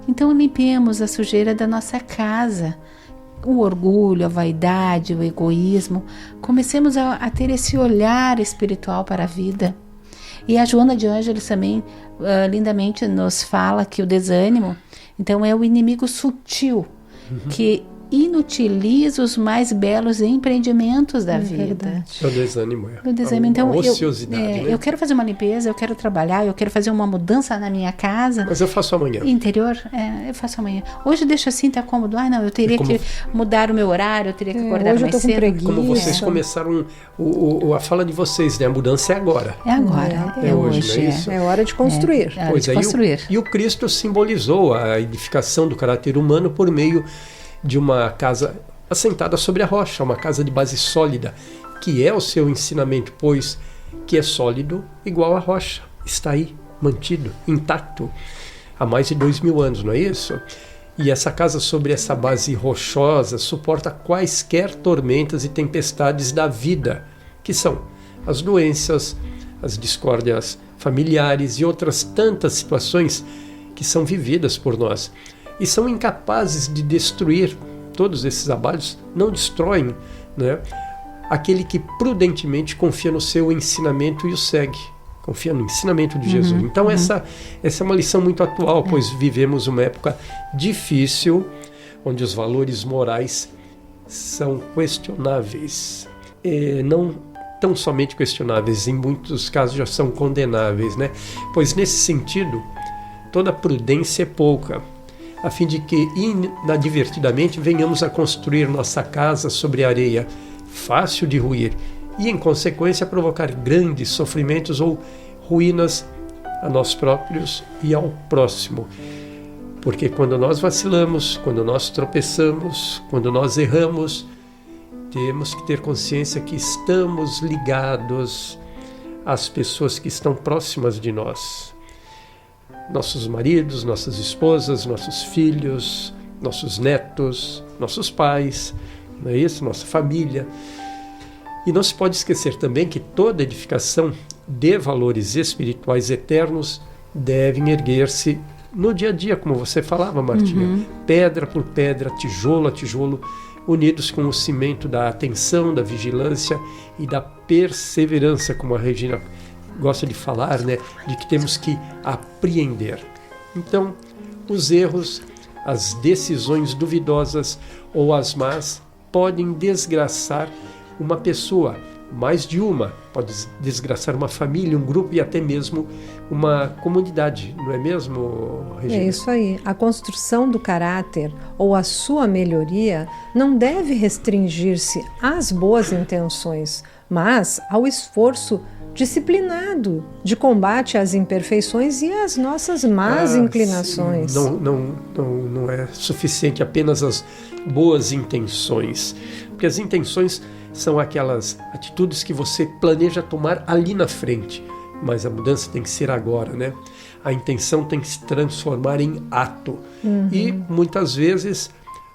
Então limpemos a sujeira da nossa casa. O orgulho, a vaidade, o egoísmo. Comecemos a ter esse olhar espiritual para a vida. E a Joana de Ângeles também lindamente nos fala que o desânimo, então, é o inimigo sutil que inutiliza os mais belos empreendimentos da vida. É o desânimo. O desânimo. Então, ociosidade, né? Eu quero fazer uma limpeza, eu quero trabalhar, eu quero fazer uma mudança na minha casa. Mas eu faço amanhã. Interior, eu faço amanhã. Hoje deixa assim, tá cômodo. Não, eu teria que mudar o meu horário, eu teria que acordar hoje mais eu tô com cedo. preguiça. Como vocês começaram a fala de vocês, né? A mudança é agora. É agora. É hoje, não é isso? É hora de construir. É hora de construir. E o Cristo simbolizou a edificação do caráter humano por meio de uma casa assentada sobre a rocha, uma casa de base sólida. que é o seu ensinamento, pois que é sólido igual a rocha, está aí, mantido, intacto, há mais de 2000 anos, não é isso? E essa casa sobre essa base rochosa suporta quaisquer tormentas e tempestades da vida, que são as doenças, as discórdias familiares e outras tantas situações que são vividas por nós e são incapazes de destruir. Todos esses abalhos não destroem, né, aquele que prudentemente confia no seu ensinamento e o segue. Confia no ensinamento de Jesus. Então essa é uma lição muito atual, pois vivemos uma época difícil, onde os valores morais são questionáveis. Não tão somente questionáveis, em muitos casos já são condenáveis, né? Pois nesse sentido, toda prudência é pouca, a fim de que inadvertidamente venhamos a construir nossa casa sobre areia, fácil de ruir, e, em consequência, provocar grandes sofrimentos ou ruínas a nós próprios e ao próximo. Porque quando nós vacilamos, quando nós tropeçamos, quando nós erramos, temos que ter consciência que estamos ligados às pessoas que estão próximas de nós. Nossos maridos, nossas esposas, nossos filhos, nossos netos, nossos pais, não é isso? Nossa família. E não se pode esquecer também que toda edificação de valores espirituais eternos devem erguer-se no dia a dia, como você falava, Martinha, pedra por pedra, tijolo a tijolo, unidos com o cimento da atenção, da vigilância e da perseverança, como a Regina gosta de falar, né, de que temos que apreender. Então, os erros, as decisões duvidosas ou as más podem desgraçar uma pessoa, mais de uma, pode desgraçar uma família, um grupo e até mesmo uma comunidade, não é mesmo, Regina? É isso aí. A construção do caráter ou a sua melhoria não deve restringir-se às boas intenções, mas ao esforço disciplinado de combate às imperfeições e às nossas más inclinações. Não é suficiente apenas as boas intenções, porque as intenções são aquelas atitudes que você planeja tomar ali na frente, mas a mudança tem que ser agora, né? A intenção tem que se transformar em ato. E muitas vezes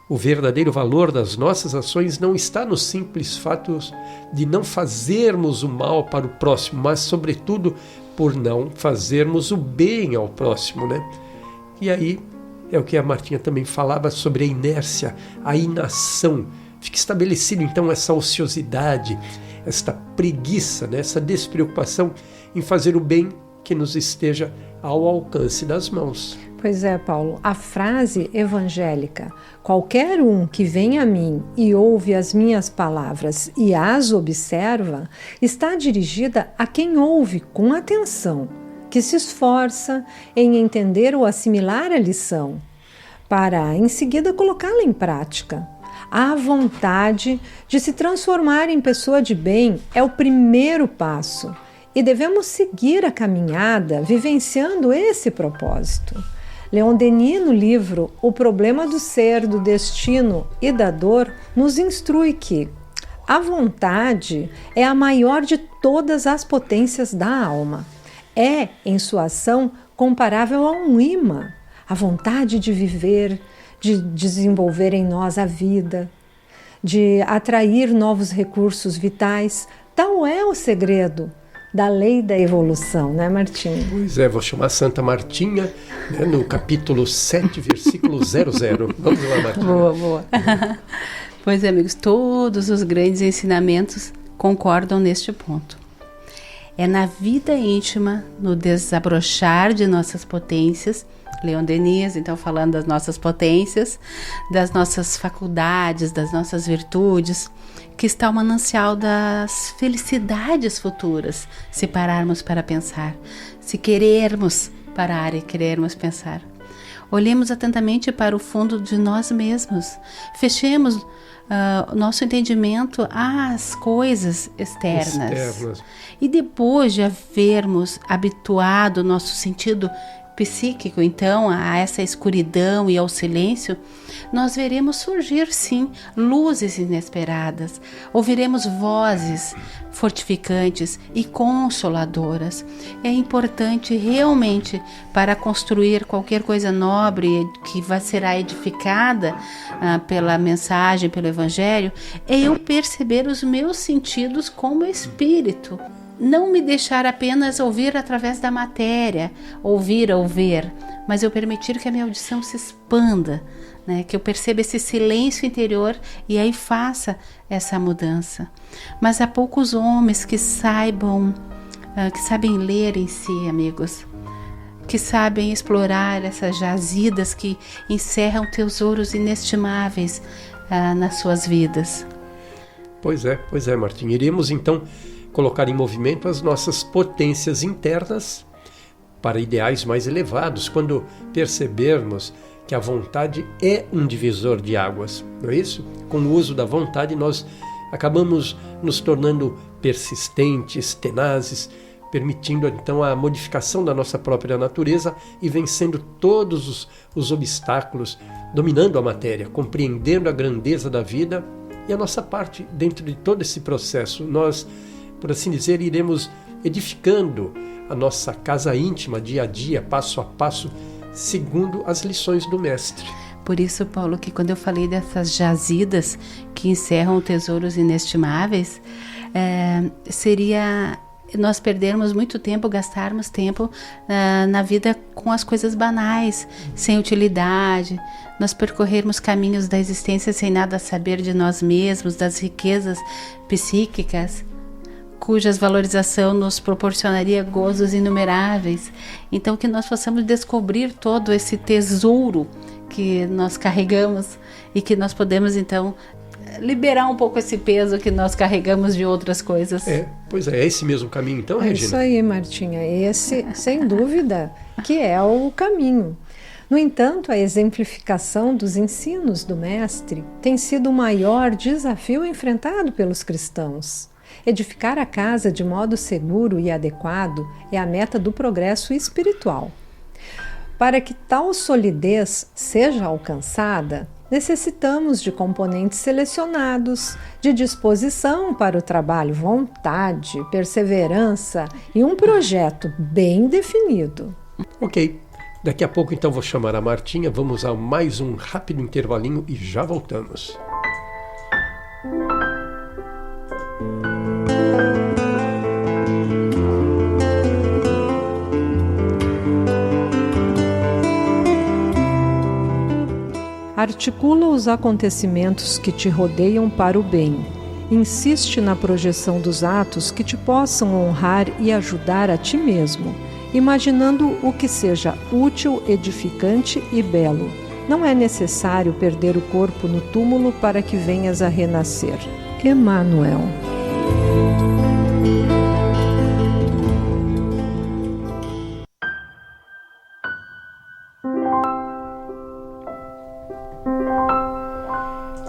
o verdadeiro valor das nossas ações não está nos simples fatos de não fazermos o mal para o próximo, mas sobretudo por não fazermos o bem ao próximo, né? E aí é o que a Martinha também falava sobre a inércia, a inação. Fica estabelecido então essa ociosidade, esta preguiça, né? Essa despreocupação em fazer o bem que nos esteja ao alcance das mãos. Pois é, Paulo, a frase evangélica, qualquer um que vem a mim e ouve as minhas palavras e as observa, está dirigida a quem ouve com atenção, que se esforça em entender ou assimilar a lição, para em seguida colocá-la em prática. A vontade de se transformar em pessoa de bem é o primeiro passo e devemos seguir a caminhada vivenciando esse propósito. Leon Denis, no livro O Problema do Ser, do Destino e da Dor, nos instrui que a vontade é a maior de todas as potências da alma. É, em sua ação, comparável a um imã. A vontade de viver, de desenvolver em nós a vida, de atrair novos recursos vitais. Tal é o segredo da lei da evolução, né, Martinha? Pois é, vou chamar Santa Martinha, né, no capítulo 7, versículo 00. Vamos lá, Martinha. Boa. Pois é, amigos, todos os grandes ensinamentos concordam neste ponto. É na vida íntima, no desabrochar de nossas potências, Leon Denis, então, falando das nossas potências, das nossas faculdades, das nossas virtudes, que está o manancial das felicidades futuras, se pararmos para pensar, se querermos parar e querermos pensar. Olhemos atentamente para o fundo de nós mesmos, fechemos nosso entendimento às coisas externas. E depois de havermos habituado nosso sentido psíquico, então, a essa escuridão e ao silêncio, nós veremos surgir, sim, luzes inesperadas. Ouviremos vozes fortificantes e consoladoras. É importante realmente, para construir qualquer coisa nobre que será edificada pela mensagem, pelo Evangelho, é eu perceber os meus sentidos como espírito. Não me deixar apenas ouvir através da matéria, ouvir ou ver, mas eu permitir que a minha audição se expanda, né? Que eu perceba esse silêncio interior e aí faça essa mudança. Mas há poucos homens que sabem ler em si, amigos, que sabem explorar essas jazidas que encerram tesouros inestimáveis nas suas vidas. Pois é, Martinha. Iremos então colocar em movimento as nossas potências internas para ideais mais elevados, quando percebermos que a vontade é um divisor de águas, não é isso? Com o uso da vontade nós acabamos nos tornando persistentes, tenazes, permitindo então a modificação da nossa própria natureza e vencendo todos os obstáculos, dominando a matéria, compreendendo a grandeza da vida e a nossa parte dentro de todo esse processo. Nós, por assim dizer, iremos edificando a nossa casa íntima dia a dia, passo a passo, segundo as lições do Mestre. Por isso, Paulo, que quando eu falei dessas jazidas que encerram tesouros inestimáveis, seria nós perdermos muito tempo, gastarmos tempo na vida com as coisas banais, sem utilidade, nós percorrermos caminhos da existência sem nada saber de nós mesmos, das riquezas psíquicas, cujas valorização nos proporcionaria gozos inumeráveis. Então, que nós possamos descobrir todo esse tesouro que nós carregamos e que nós podemos, então, liberar um pouco esse peso que nós carregamos de outras coisas. Pois é esse mesmo caminho, então, Regina? Isso aí, Martinha. Esse, sem dúvida, que é o caminho. No entanto, a exemplificação dos ensinos do Mestre tem sido o maior desafio enfrentado pelos cristãos. Edificar a casa de modo seguro e adequado é a meta do progresso espiritual. Para que tal solidez seja alcançada, necessitamos de componentes selecionados, de disposição para o trabalho, vontade, perseverança e um projeto bem definido. Ok, daqui a pouco então vou chamar a Martinha, vamos a mais um rápido intervalinho e já voltamos. Articula os acontecimentos que te rodeiam para o bem. Insiste na projeção dos atos que te possam honrar e ajudar a ti mesmo, imaginando o que seja útil, edificante e belo. Não é necessário perder o corpo no túmulo para que venhas a renascer. Emmanuel.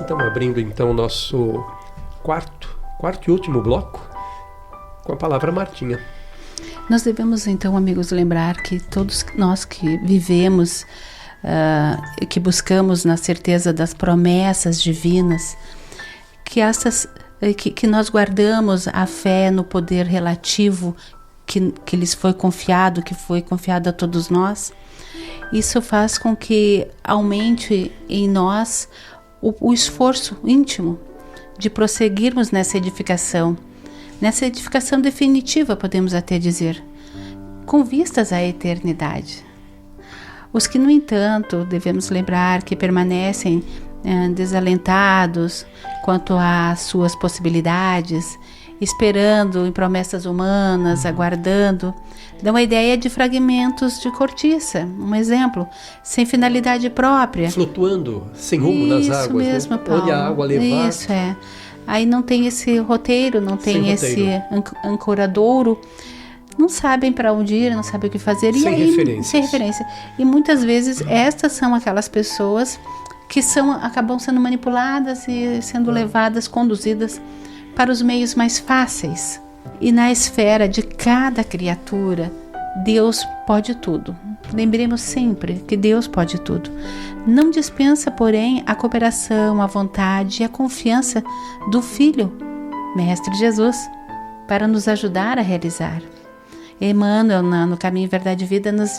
Então, abrindo então o nosso quarto e último bloco, com a palavra Martinha. Nós devemos então, amigos, lembrar que todos nós que vivemos, que buscamos na certeza das promessas divinas, que nós guardamos a fé no poder relativo que lhes foi confiado, que foi confiado a todos nós, isso faz com que aumente em nós o esforço íntimo de prosseguirmos nessa edificação definitiva, podemos até dizer, com vistas à eternidade. Os que, no entanto, devemos lembrar que permanecem desalentados quanto às suas possibilidades, esperando em promessas humanas, aguardando, dão a ideia de fragmentos de cortiça, um exemplo, sem finalidade própria. Flutuando, sem rumo nas águas. Isso mesmo, Paulo. Onde a água levar. Isso, é. Aí não tem esse roteiro, não tem esse ancoradouro, não sabem para onde ir, não sabem o que fazer. Sem referência. E muitas vezes estas são aquelas pessoas que acabam sendo manipuladas e sendo levadas, conduzidas para os meios mais fáceis. E na esfera de cada criatura Deus pode tudo. Lembremos sempre que Deus pode tudo. Não dispensa, porém, a cooperação, a vontade e a confiança do Filho, Mestre Jesus, para nos ajudar a realizar. Emmanuel, no Caminho, Verdade e Vida, nos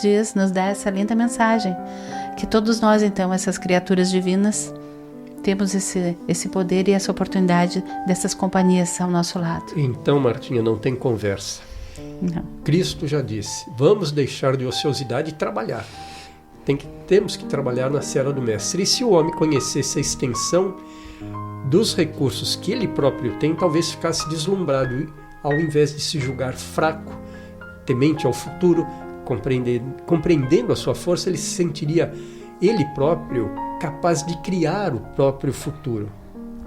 dá essa linda mensagem, que todos nós, então, essas criaturas divinas, temos esse poder e essa oportunidade dessas companhias ao nosso lado. Então, Martinha, não tem conversa. Não. Cristo já disse, vamos deixar de ociosidade e trabalhar. Temos que trabalhar na seara do Mestre. E se o homem conhecesse a extensão dos recursos que ele próprio tem, talvez ficasse deslumbrado e, ao invés de se julgar fraco, temente ao futuro, compreendendo a sua força, ele se sentiria ele próprio capaz de criar o próprio futuro,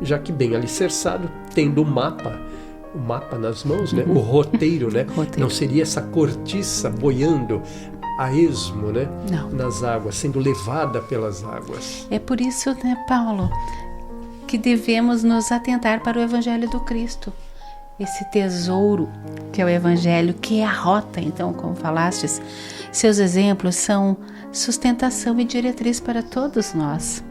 já que bem alicerçado, tendo o mapa nas mãos, né? O roteiro, né? Não seria essa cortiça boiando a esmo, né? Nas águas, sendo levada pelas águas. É por isso, né, Paulo, que devemos nos atentar para o Evangelho do Cristo. Esse tesouro que é o Evangelho, que é a rota, então, como falastes, seus exemplos são sustentação e diretriz para todos nós.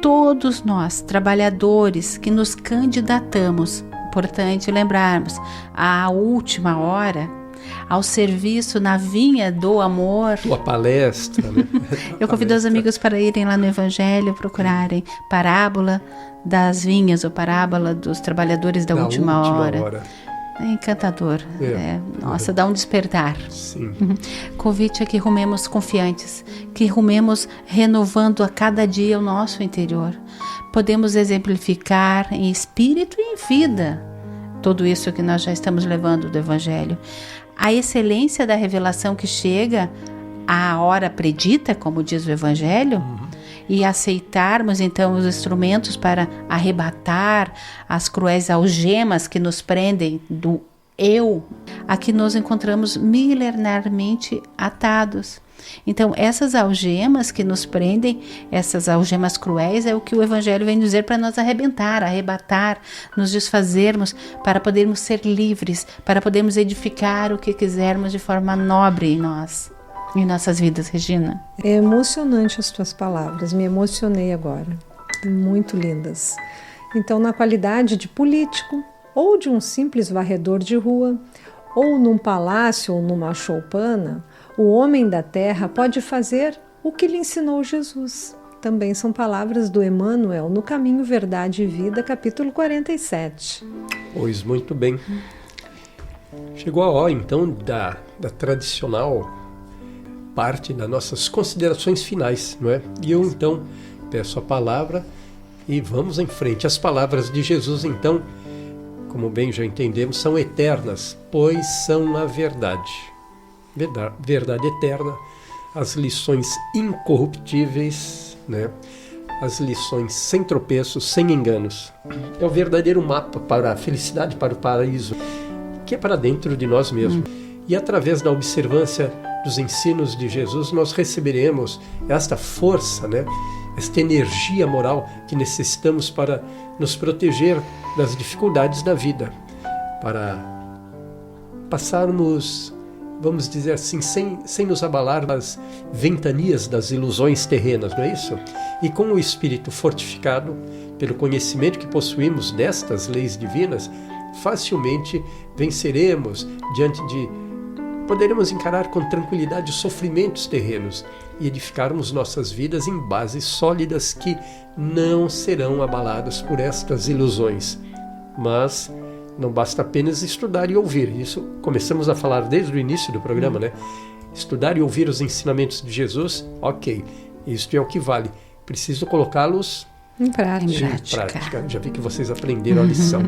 Todos nós, trabalhadores que nos candidatamos, importante lembrarmos, à última hora, ao serviço na vinha do amor. Tua palestra, né? Eu convido os amigos para irem lá no Evangelho, procurarem parábola das vinhas ou parábola dos trabalhadores da última hora. É encantador. Nossa, dá um despertar. Sim. Convite a que rumemos confiantes, que rumemos renovando a cada dia o nosso interior. Podemos exemplificar em espírito e em vida tudo isso que nós já estamos levando do Evangelho. A excelência da revelação que chega à hora predita, como diz o Evangelho, e aceitarmos então os instrumentos para arrebatar as cruéis algemas que nos prendem do eu, aqui nos encontramos milenarmente atados. Então essas algemas que nos prendem, essas algemas cruéis, é o que o Evangelho vem dizer para nós arrebatar, nos desfazermos, para podermos ser livres, para podermos edificar o que quisermos de forma nobre em nós. Em nossas vidas, Regina. É emocionante as tuas palavras, me emocionei agora, muito lindas. Então, na qualidade de político, ou de um simples varredor de rua, ou num palácio ou numa choupana, o homem da terra pode fazer o que lhe ensinou Jesus. Também são palavras do Emmanuel no Caminho, Verdade e Vida, capítulo 47. Pois muito bem. Chegou a hora, então, da tradicional parte das nossas considerações finais, não é? E eu, então, peço a palavra e vamos em frente. As palavras de Jesus, então, como bem já entendemos, são eternas, pois são a verdade. Verdade eterna, as lições incorruptíveis, né? As lições sem tropeços, sem enganos. É o verdadeiro mapa para a felicidade, para o paraíso, que é para dentro de nós mesmos. E através da observância dos ensinos de Jesus, nós receberemos esta força, né? Esta energia moral que necessitamos para nos proteger das dificuldades da vida, para passarmos, vamos dizer assim, sem nos abalar das ventanias das ilusões terrenas, não é isso? E com o espírito fortificado pelo conhecimento que possuímos destas leis divinas, facilmente venceremos poderemos encarar com tranquilidade os sofrimentos terrenos e edificarmos nossas vidas em bases sólidas que não serão abaladas por estas ilusões. Mas não basta apenas estudar e ouvir. Isso começamos a falar desde o início do programa, né? Estudar e ouvir os ensinamentos de Jesus, ok, isto é o que vale. Preciso colocá-los em prática. Já vi que vocês aprenderam a lição.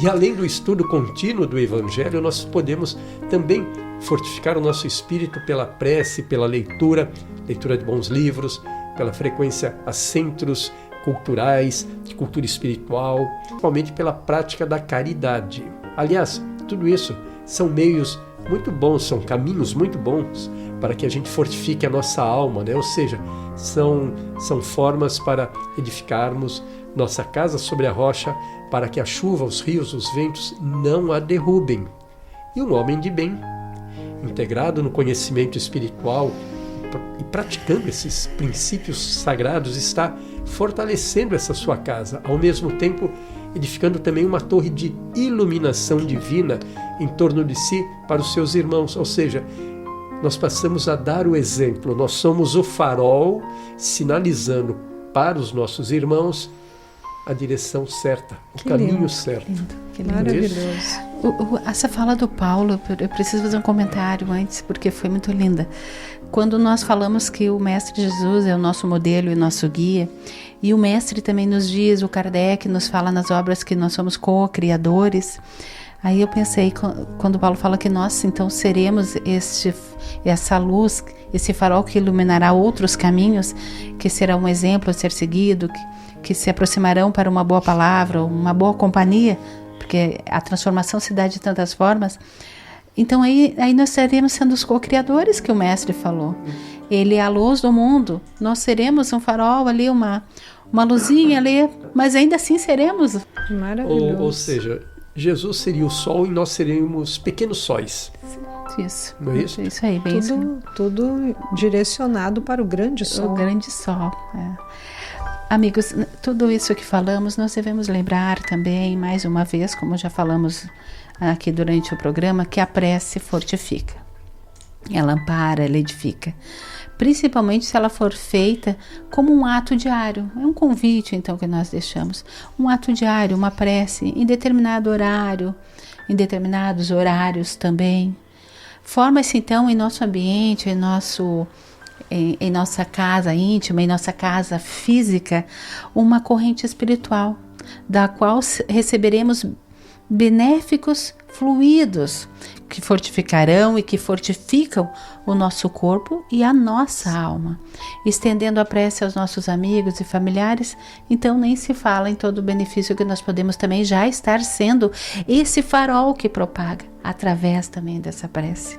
E além do estudo contínuo do Evangelho, nós podemos também fortificar o nosso espírito pela prece, pela leitura de bons livros, pela frequência a centros culturais, de cultura espiritual, principalmente pela prática da caridade. Aliás, tudo isso são meios muito bons, são caminhos muito bons para que a gente fortifique a nossa alma, né? Ou seja, são formas para edificarmos nossa casa sobre a rocha, para que a chuva, os rios, os ventos não a derrubem. E um homem de bem integrado no conhecimento espiritual e praticando esses princípios sagrados, está fortalecendo essa sua casa, ao mesmo tempo edificando também uma torre de iluminação divina em torno de si para os seus irmãos. Ou seja, nós passamos a dar o exemplo, nós somos o farol sinalizando para os nossos irmãos a direção certa, o caminho certo. Que lindo. Maravilhoso. Essa fala do Paulo, eu preciso fazer um comentário antes, porque foi muito linda. Quando nós falamos que o Mestre Jesus é o nosso modelo e nosso guia, e o Mestre também nos diz, o Kardec nos fala nas obras que nós somos co-criadores, aí eu pensei, quando Paulo fala que nós então seremos essa luz, esse farol que iluminará outros caminhos, que será um exemplo a ser seguido, que se aproximarão para uma boa palavra, uma boa companhia, porque a transformação se dá de tantas formas. Então aí nós seremos sendo os co-criadores que o Mestre falou. Ele é a luz do mundo, nós seremos um farol ali, uma luzinha ali, mas ainda assim seremos. Maravilhoso. Ou seja, Jesus seria o sol e nós seríamos pequenos sóis. Isso. Não é isso? Isso aí, bem isso. Tudo direcionado para o grande sol. O grande sol, Amigos, tudo isso que falamos, nós devemos lembrar também, mais uma vez, como já falamos aqui durante o programa, que a prece fortifica. Ela ampara, ela edifica. Principalmente se ela for feita como um ato diário. É um convite, então, que nós deixamos. Um ato diário, uma prece, em determinado horário, em determinados horários também. Forma-se, então, em nosso ambiente, em nossa casa íntima, em nossa casa física, uma corrente espiritual, da qual receberemos benéficos fluidos que fortificarão e que fortificam o nosso corpo e a nossa alma. Estendendo a prece aos nossos amigos e familiares, então nem se fala em todo o benefício que nós podemos também já estar sendo esse farol que propaga através também dessa prece.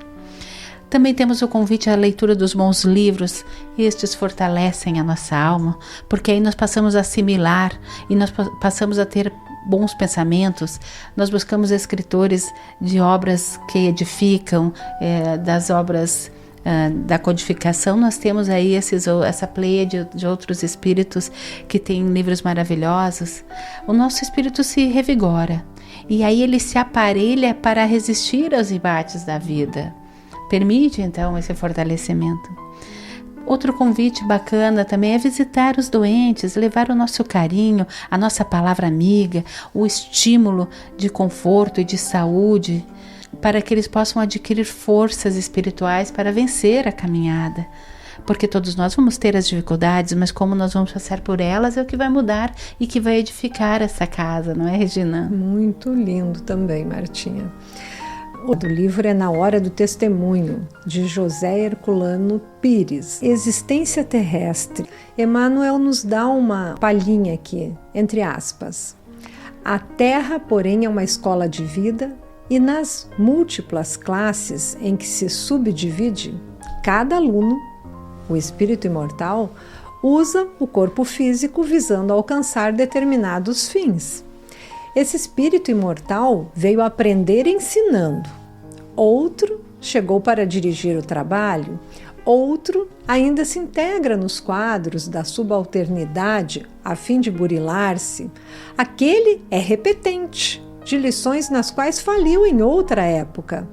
Também temos o convite à leitura dos bons livros. Estes fortalecem a nossa alma, porque aí nós passamos a assimilar e nós passamos a ter bons pensamentos. Nós buscamos escritores de obras que edificam, das obras da codificação. Nós temos aí essa pleia de outros espíritos que têm livros maravilhosos. O nosso espírito se revigora e aí ele se aparelha para resistir aos embates da vida. Permite, então, esse fortalecimento. Outro convite bacana também é visitar os doentes, levar o nosso carinho, a nossa palavra amiga, o estímulo de conforto e de saúde, para que eles possam adquirir forças espirituais para vencer a caminhada. Porque todos nós vamos ter as dificuldades, mas como nós vamos passar por elas é o que vai mudar e que vai edificar essa casa, não é, Regina? Muito lindo também, Martinha. O do livro é Na Hora do Testemunho, de José Herculano Pires. Existência terrestre. Emmanuel nos dá uma palhinha aqui, entre aspas. A Terra, porém, é uma escola de vida e nas múltiplas classes em que se subdivide, cada aluno, o espírito imortal, usa o corpo físico visando alcançar determinados fins. Esse espírito imortal veio aprender ensinando. Outro chegou para dirigir o trabalho. Outro ainda se integra nos quadros da subalternidade a fim de burilar-se. Aquele é repetente de lições nas quais faliu em outra época.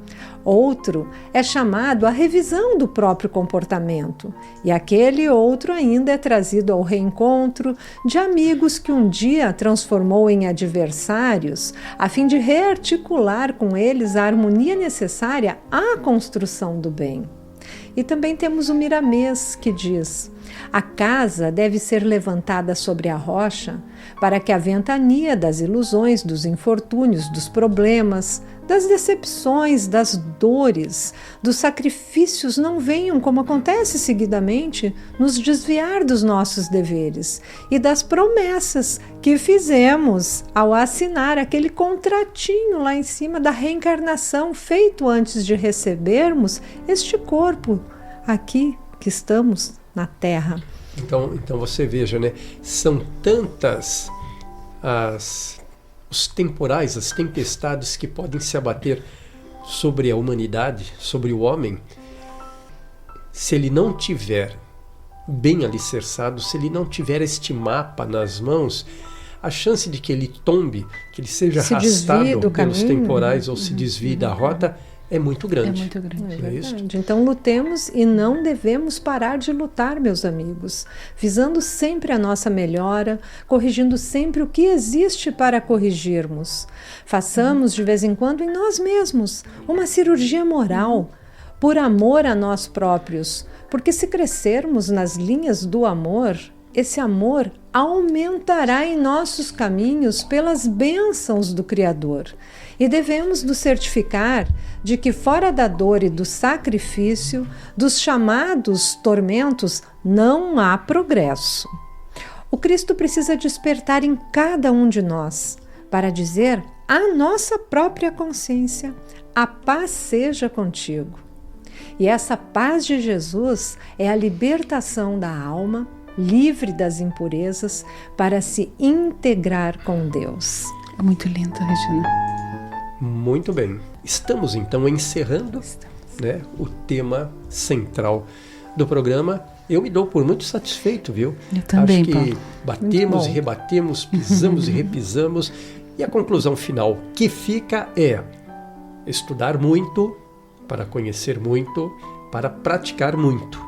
Outro é chamado à revisão do próprio comportamento, e aquele outro ainda é trazido ao reencontro de amigos que um dia transformou em adversários, a fim de rearticular com eles a harmonia necessária à construção do bem. E também temos o Miramês, que diz: a casa deve ser levantada sobre a rocha para que a ventania das ilusões, dos infortúnios, dos problemas, das decepções, das dores, dos sacrifícios não venham, como acontece seguidamente, nos desviar dos nossos deveres e das promessas que fizemos ao assinar aquele contratinho lá em cima da reencarnação feito antes de recebermos este corpo aqui que estamos na Terra. Então você veja, né? São tantas os temporais, as tempestades que podem se abater sobre a humanidade, sobre o homem, se ele não tiver bem alicerçado, se ele não tiver este mapa nas mãos, a chance de que ele tombe, que ele seja arrastado pelos temporais ou se desvie da rota é muito grande. É muito grande. Não é isso? Então lutemos e não devemos parar de lutar, meus amigos, visando sempre a nossa melhora, corrigindo sempre o que existe para corrigirmos. Façamos de vez em quando em nós mesmos uma cirurgia moral, por amor a nós próprios, porque se crescermos nas linhas do amor, esse amor aumentará em nossos caminhos pelas bênçãos do Criador. E devemos nos certificar de que fora da dor e do sacrifício, dos chamados tormentos, não há progresso. O Cristo precisa despertar em cada um de nós para dizer à nossa própria consciência: a paz seja contigo. E essa paz de Jesus é a libertação da alma, livre das impurezas, para se integrar com Deus. É muito lindo, Regina. Muito bem. Estamos então encerrando, né, o tema central do programa. Eu me dou por muito satisfeito, viu? Eu também, Acho que Paulo. batemos e rebatemos, pisamos e repisamos. E a conclusão final que fica é estudar muito, para conhecer muito, para praticar muito.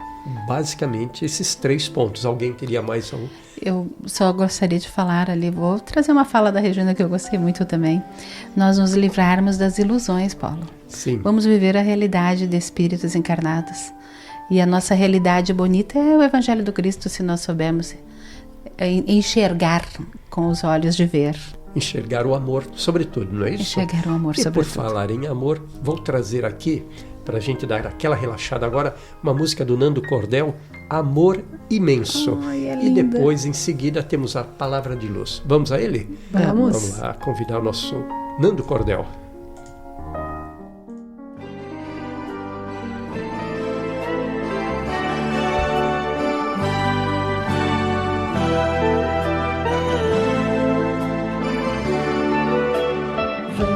Basicamente esses 3 pontos. Alguém teria mais um? Eu só gostaria de falar ali, vou trazer uma fala da Regina que eu gostei muito também. Nós nos livrarmos das ilusões, Paulo. Sim. Vamos viver a realidade de espíritos encarnados. E a nossa realidade bonita é o Evangelho do Cristo, se nós soubermos enxergar com os olhos de ver. Enxergar o amor, sobretudo, não é isso? Enxergar o amor, e sobretudo. por falar em amor, vou trazer aqui, para a gente dar aquela relaxada agora, uma música do Nando Cordel, Amor Imenso. Ai, é e linda. depois, em seguida, temos a Palavra de Luz. Vamos a ele? Vamos. Vamos lá, convidar o nosso Nando Cordel.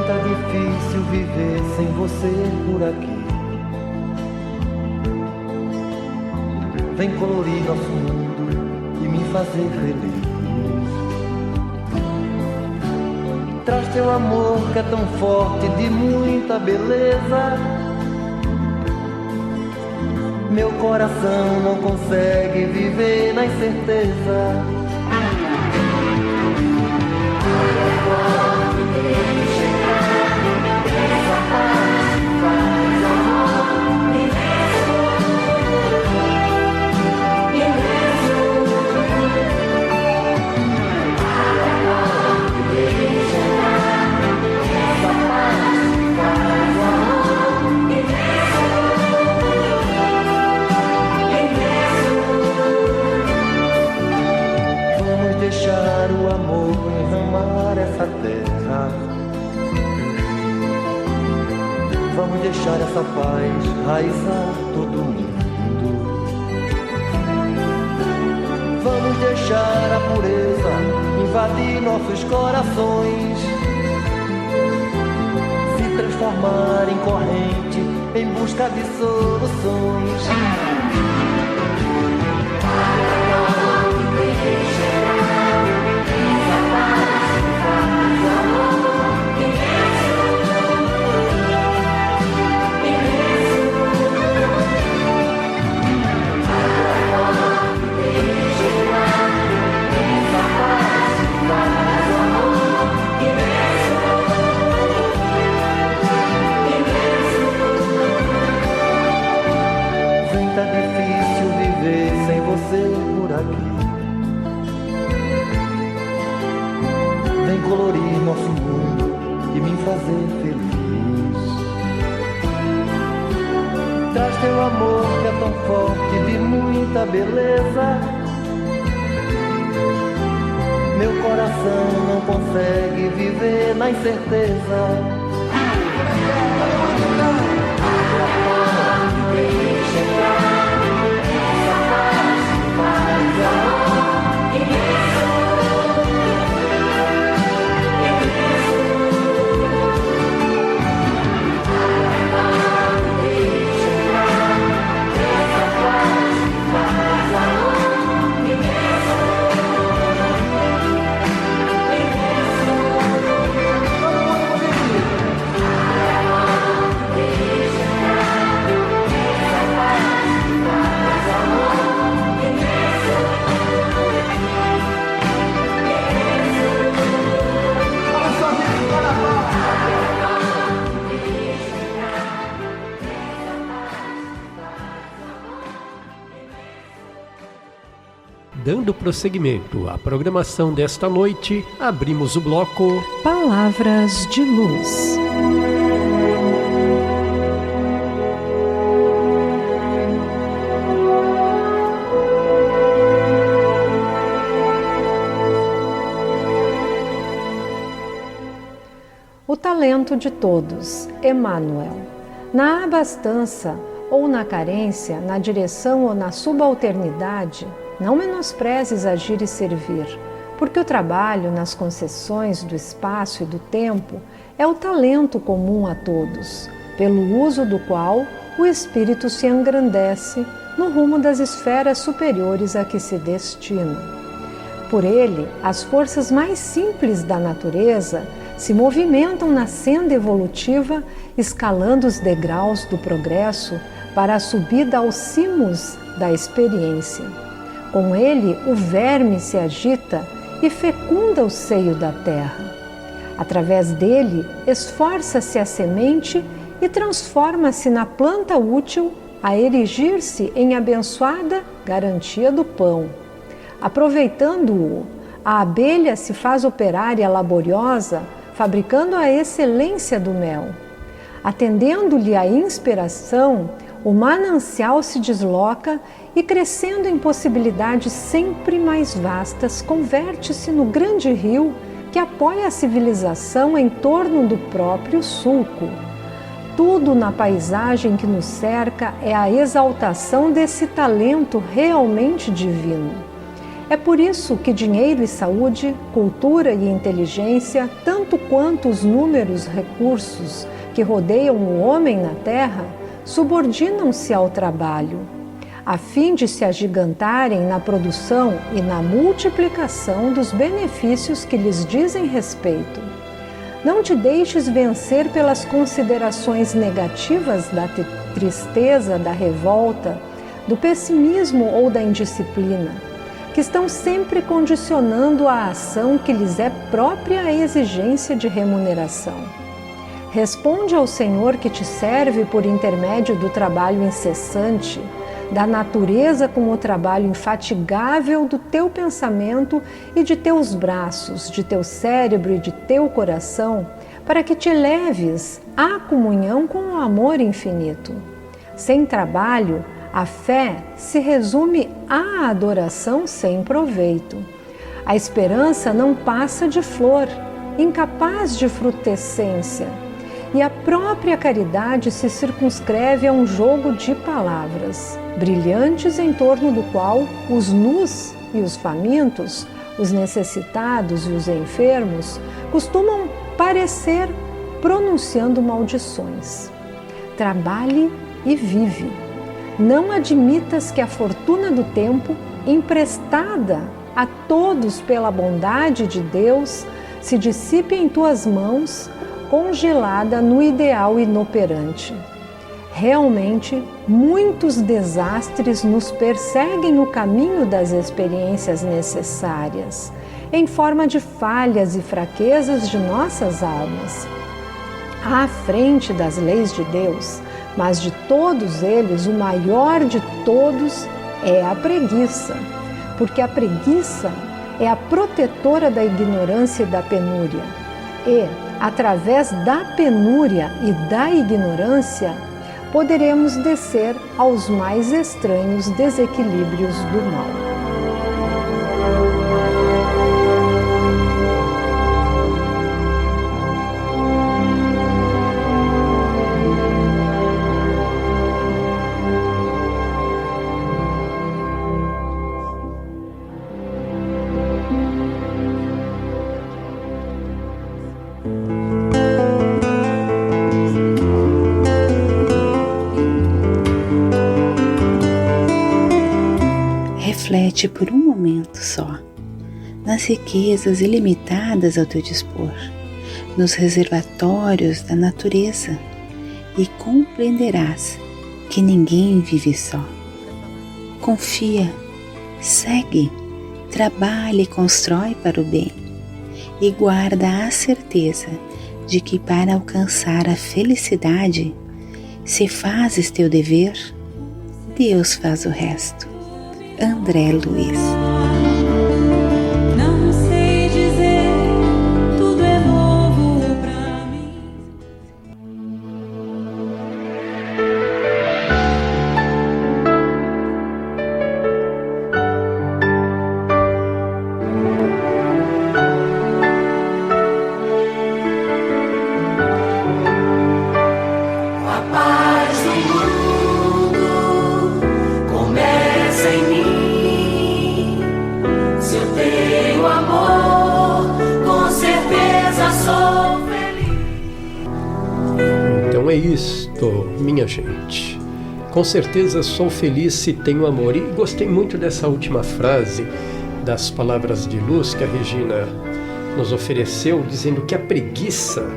Tá difícil viver sem você por aqui. Vem colorir nosso mundo e me fazer feliz. Traz teu amor que é tão forte, de muita beleza. Meu coração não consegue viver na incerteza. Deixar o amor enramar essa terra. Vamos deixar essa paz raizar todo mundo. Vamos deixar a pureza invadir nossos corações, se transformar em corrente em busca de soluções. Tá difícil viver sem você por aqui. Vem colorir nosso mundo e me fazer feliz. Traz teu amor que é tão forte, de muita beleza. Meu coração não consegue viver na incerteza. dando prosseguimento à programação desta noite, abrimos o bloco Palavras de Luz. O talento de todos, Emmanuel. Na abastança ou na carência, na direção ou na subalternidade, não menosprezes agir e servir, porque o trabalho nas concessões do espaço e do tempo é o talento comum a todos, pelo uso do qual o espírito se engrandece no rumo das esferas superiores a que se destina. Por ele, as forças mais simples da natureza se movimentam na senda evolutiva, escalando os degraus do progresso para a subida aos cimos da experiência. Com ele, o verme se agita e fecunda o seio da terra. Através dele, esforça-se a semente e transforma-se na planta útil a erigir-se em abençoada garantia do pão. Aproveitando-o, a abelha se faz operária laboriosa, fabricando a excelência do mel. Atendendo-lhe a inspiração, o manancial se desloca e, crescendo em possibilidades sempre mais vastas, converte-se no grande rio que apoia a civilização em torno do próprio sulco. Tudo na paisagem que nos cerca é a exaltação desse talento realmente divino. É por isso que dinheiro e saúde, cultura e inteligência, tanto quanto os números recursos que rodeiam o homem na terra, subordinam-se ao trabalho, a fim de se agigantarem na produção e na multiplicação dos benefícios que lhes dizem respeito. Não te deixes vencer pelas considerações negativas da tristeza, da revolta, do pessimismo ou da indisciplina, que estão sempre condicionando a ação que lhes é própria a exigência de remuneração. Responde ao Senhor que te serve por intermédio do trabalho incessante, da natureza com o trabalho infatigável do teu pensamento e de teus braços, de teu cérebro e de teu coração, para que te leves à comunhão com o amor infinito. Sem trabalho, a fé se resume à adoração sem proveito. A esperança não passa de flor, incapaz de frutescência, e a própria caridade se circunscreve a um jogo de palavras, brilhantes em torno do qual os nus e os famintos, os necessitados e os enfermos costumam parecer pronunciando maldições. Trabalhe e vive. Não admitas que a fortuna do tempo, emprestada a todos pela bondade de Deus, se dissipe em tuas mãos, congelada no ideal inoperante. Realmente, muitos desastres nos perseguem o caminho das experiências necessárias, em forma de falhas e fraquezas de nossas almas. À frente das leis de Deus, mas de todos eles, o maior de todos é a preguiça, porque a preguiça é a protetora da ignorância e da penúria. E, através da penúria e da ignorância, poderemos descer aos mais estranhos desequilíbrios do mal. Reflete por um momento só nas riquezas ilimitadas ao teu dispor, nos reservatórios da natureza, e compreenderás que ninguém vive só. Confia, segue, trabalha e constrói para o bem, e guarda a certeza de que para alcançar a felicidade, se fazes teu dever, Deus faz o resto. André Luiz. Então é isto, minha gente. Com certeza sou feliz se tenho amor. E gostei muito dessa última frase das palavras de luz que a Regina nos ofereceu, dizendo que a preguiça,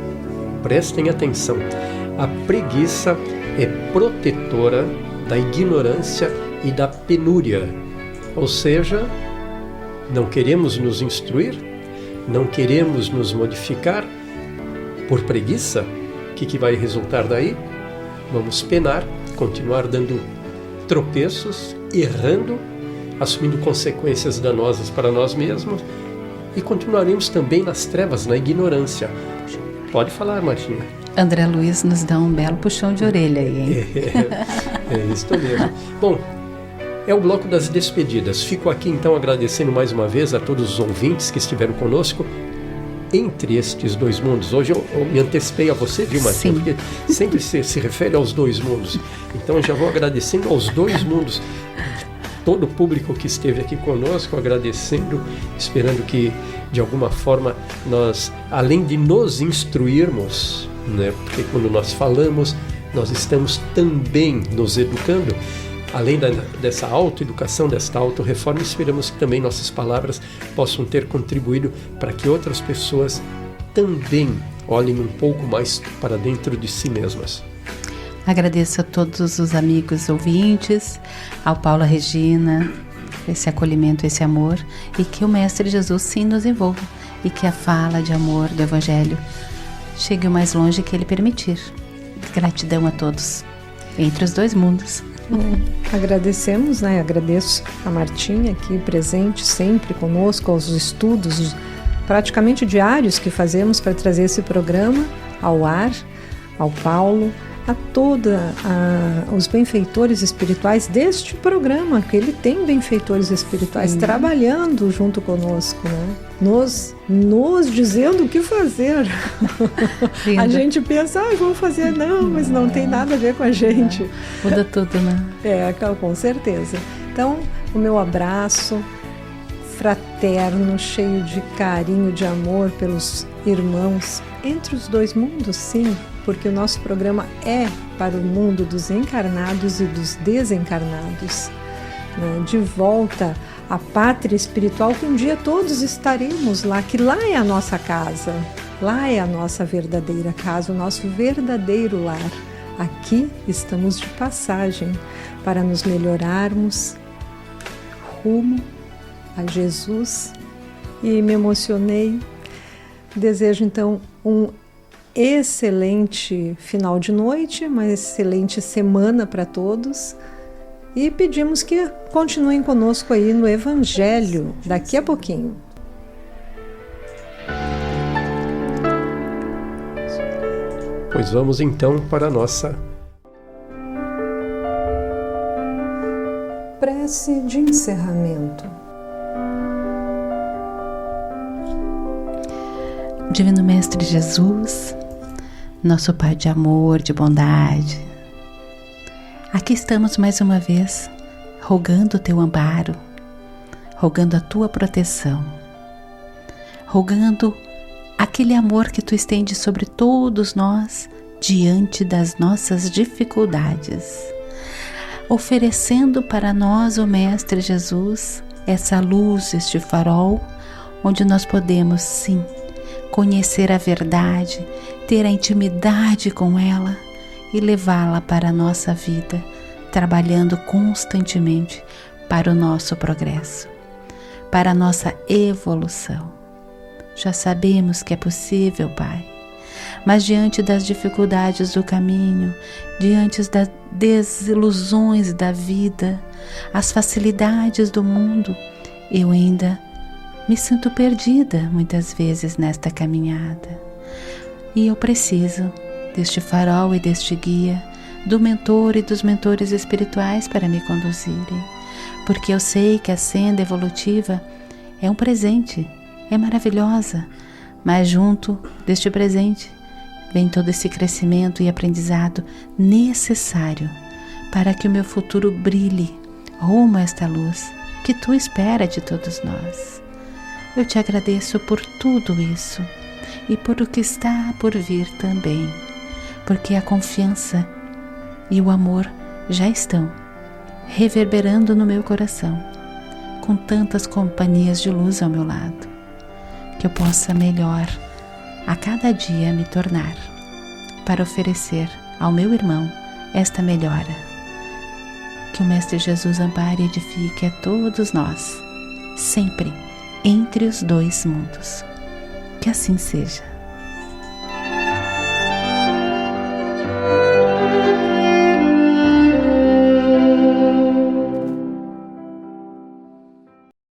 prestem atenção, a preguiça é protetora da ignorância e da penúria. Ou seja, não queremos nos instruir, não queremos nos modificar por preguiça. O que vai resultar daí? Vamos penar, continuar dando tropeços, errando, assumindo consequências danosas para nós mesmos e continuaremos também nas trevas, na ignorância. Pode falar, Martinha. André Luiz nos dá um belo puxão de orelha aí, hein? É isso mesmo. Bom, é o bloco das despedidas. Fico aqui então agradecendo mais uma vez a todos os ouvintes que estiveram conosco entre estes dois mundos. Hoje eu me antecipei a você, viu, Martinha? Porque sempre se refere aos dois mundos. Então eu já vou agradecendo aos dois mundos, todo o público que esteve aqui conosco, agradecendo, esperando que de alguma forma nós, além de nos instruirmos, né, porque quando nós falamos, nós estamos também nos educando. Além dessa autoeducação, desta autorreforma, esperamos que também nossas palavras possam ter contribuído para que outras pessoas também olhem um pouco mais para dentro de si mesmas. Agradeço a todos os amigos ouvintes, ao Paulo, a Regina, esse acolhimento, esse amor, e que o Mestre Jesus sim nos envolva e que a fala de amor do Evangelho chegue o mais longe que Ele permitir. Gratidão a todos, entre os dois mundos. Agradecemos, né? Agradeço a Martinha aqui presente sempre conosco, aos estudos praticamente diários que fazemos para trazer esse programa ao ar, ao Paulo, a todos os benfeitores espirituais deste programa, que ele tem benfeitores espirituais trabalhando junto conosco, né? Nos dizendo o que fazer. A gente pensa, vamos fazer, não, mas não tem nada a ver com a gente. Muda tudo, né? Com certeza. Então, o meu abraço fraterno, cheio de carinho, de amor pelos irmãos entre os dois mundos, sim, porque o nosso programa é para o mundo dos encarnados e dos desencarnados, né? De volta à pátria espiritual, que um dia todos estaremos lá, que lá é a nossa casa, lá é a nossa verdadeira casa, o nosso verdadeiro lar. Aqui estamos de passagem para nos melhorarmos rumo a Jesus. E me emocionei. Desejo então um excelente final de noite, uma excelente semana para todos e pedimos que continuem conosco aí no Evangelho daqui a pouquinho. Pois vamos então para a nossa prece de encerramento. Divino Mestre Jesus, nosso Pai de amor, de bondade, aqui estamos mais uma vez, rogando o Teu amparo, rogando a Tua proteção, rogando aquele amor que Tu estendes sobre todos nós diante das nossas dificuldades, oferecendo para nós, ó Mestre Jesus, essa luz, este farol, onde nós podemos, sim, conhecer a verdade, ter a intimidade com ela e levá-la para a nossa vida, trabalhando constantemente para o nosso progresso, para a nossa evolução. Já sabemos que é possível, Pai, mas diante das dificuldades do caminho, diante das desilusões da vida, as facilidades do mundo, eu ainda me sinto perdida muitas vezes nesta caminhada. E eu preciso deste farol e deste guia, do mentor e dos mentores espirituais para me conduzirem. Porque eu sei que a senda evolutiva é um presente, é maravilhosa, mas junto deste presente vem todo esse crescimento e aprendizado necessário para que o meu futuro brilhe rumo a esta luz que Tu espera de todos nós. Eu Te agradeço por tudo isso e por o que está por vir também, porque a confiança e o amor já estão reverberando no meu coração, com tantas companhias de luz ao meu lado, que eu possa melhor a cada dia me tornar, para oferecer ao meu irmão esta melhora. Que o Mestre Jesus ampare e edifique a todos nós, sempre entre os dois mundos. Que assim seja.